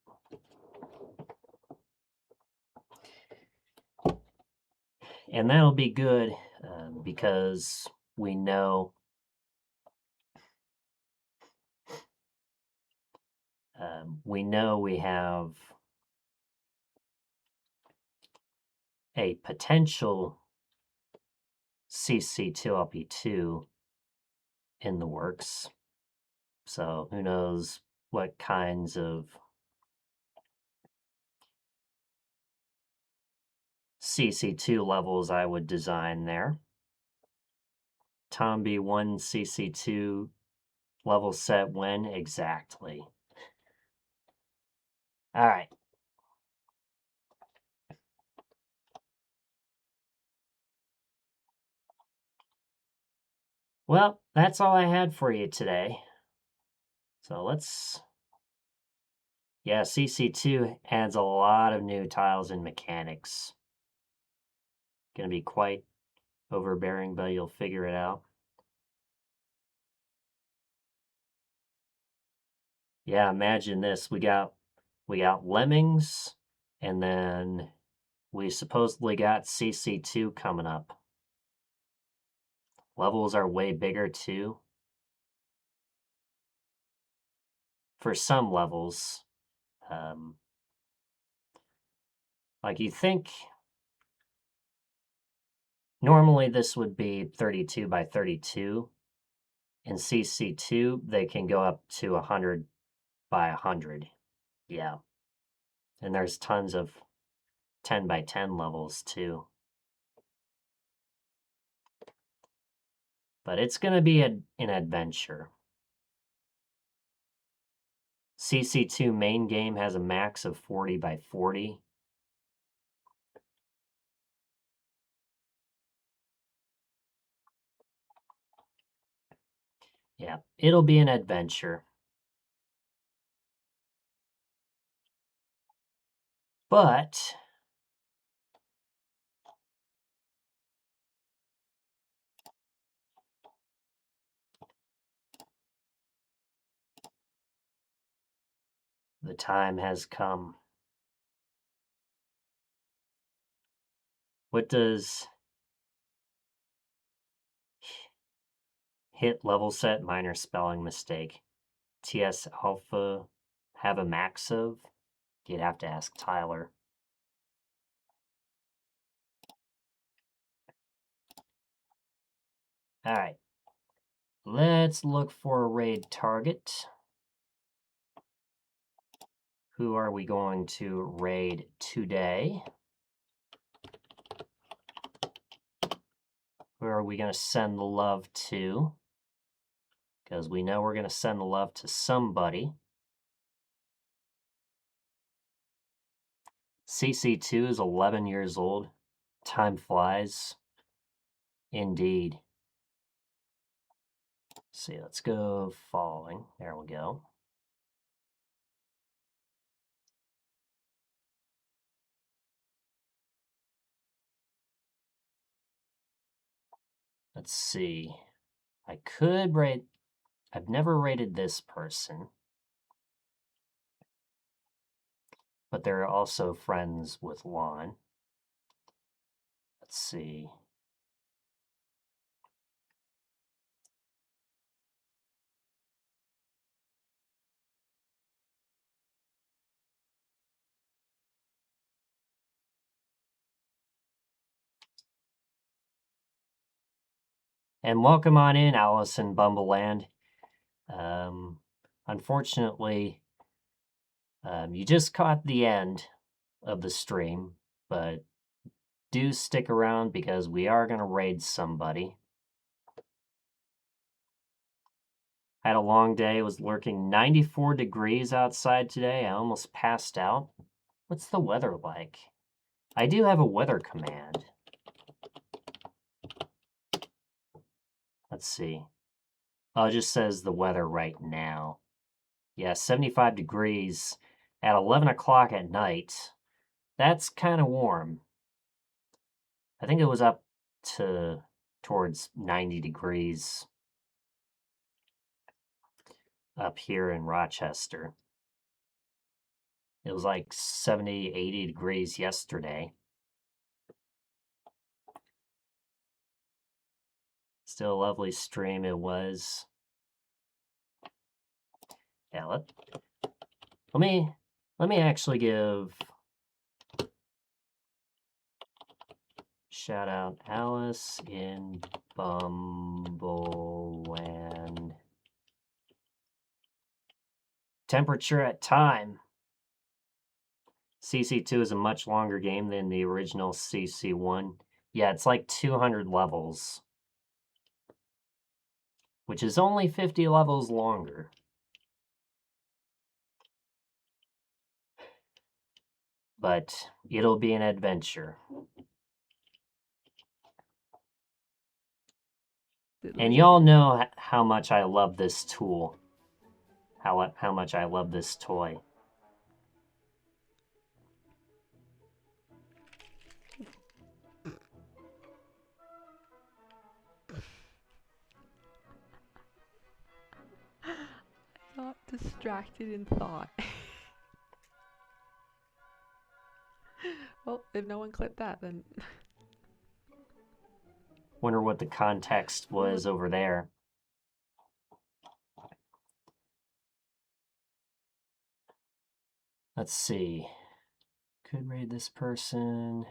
And that'll be good because we know we have a potential CC2LP2 in the works. So who knows what kinds of CC2 levels I would design there. Tomby 1 CC2 level set when exactly? All right. Well, that's all I had for you today. So let's... Yeah, CC2 adds a lot of new tiles and mechanics. Gonna be quite overbearing, but you'll figure it out. Yeah, imagine this. We got Lemmings, and then we supposedly got CC2 coming up. Levels are way bigger too. For some levels. Like you think normally this would be 32 by 32. In CC2, they can go up to 100 by 100. Yeah. And there's tons of 10 by 10 levels too. But it's going to be an adventure. CC2 main game has a max of 40 by 40. Yeah, it'll be an adventure. But the time has come. What does hit level set minor spelling mistake? TS alpha have a max of? You'd have to ask Tyler. All right. Let's look for a raid target. Who are we going to raid today? Who are we going to send the love to? Because we know we're going to send the love to somebody. CC2 is 11 years old. Time flies. Indeed. Let's see, let's go following. There we go. Let's see. I could rate. I've never rated this person. But they're also friends with Lon. Let's see. And welcome on in, Alice in Bumbleland. Unfortunately, you just caught the end of the stream, but do stick around because we are going to raid somebody. Had a long day, was lurking 94 degrees outside today. I almost passed out. What's the weather like? I do have a weather command. Let's see. Oh, it just says the weather right now. Yeah, 75 degrees at 11 o'clock at night. That's kind of warm. I think it was up to towards 90 degrees up here in Rochester. It was like 70, 80 degrees yesterday. Still a lovely stream it was. Yeah, let me actually give shout out Alice in Bumbleland. Temperature at time. CC2 is a much longer game than the original CC1. Yeah, it's like 200 levels, which is only 50 levels longer. But it'll be an adventure. And y'all know how much I love this tool. How much I love this toy. Got distracted in thought. Well, if no one clipped that, then Wonder what the context was over there. Let's see. Could raid this person.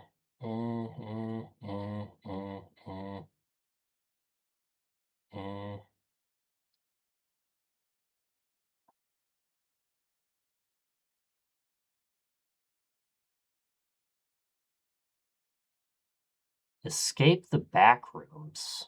Escape the back rooms.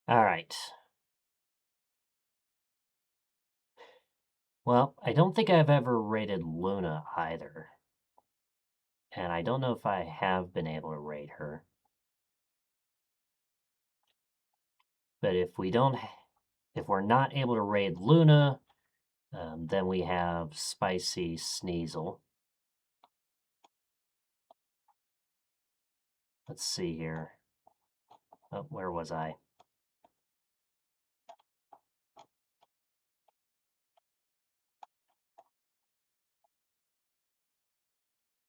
All right. Well, I don't think I've ever rated Luna either. And I don't know if I have been able to rate her. But if we're not able to raid Luna, then we have Spicy Sneasel. Let's see here. Oh, where was I?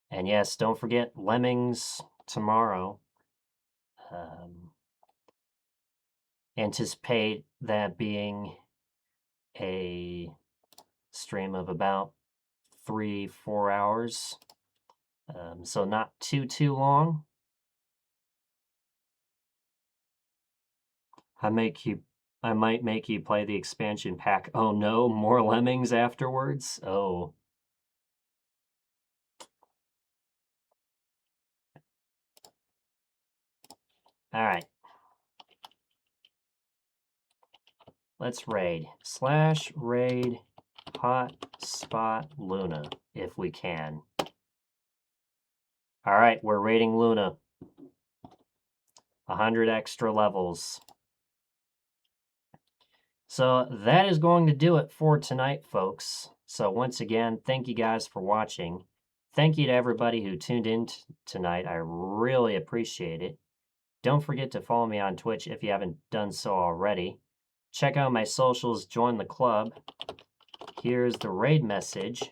And yes, don't forget Lemmings tomorrow. Anticipate that being a stream of about 3-4 hours. So not too long. I might make you play the expansion pack. Oh no, more Lemmings afterwards? Oh. Alright. Let's raid. /raid hotspot Luna, if we can. Alright, we're raiding Luna. 100 extra levels. So that is going to do it for tonight, folks. So once again, thank you guys for watching. Thank you to everybody who tuned in tonight. I really appreciate it. Don't forget to follow me on Twitch if you haven't done so already. Check out my socials, join the club. Here's the raid message.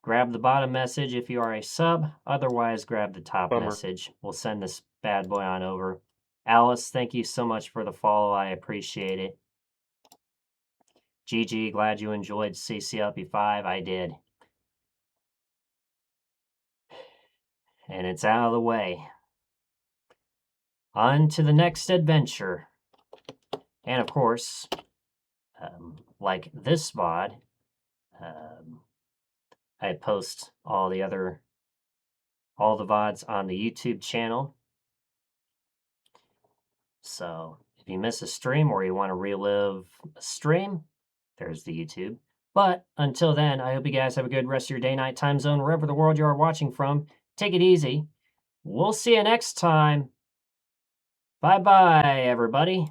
Grab the bottom message if you are a sub. Otherwise, grab the top message. We'll send this bad boy on over. Alice, thank you so much for the follow. I appreciate it. GG, glad you enjoyed CCLP5. I did. And it's out of the way. On to the next adventure. And of course, like this VOD, I post all the VODs on the YouTube channel. So if you miss a stream or you want to relive a stream, there's the YouTube. But until then, I hope you guys have a good rest of your day, night, time zone, wherever the world you are watching from. Take it easy. We'll see you next time. Bye-bye, everybody.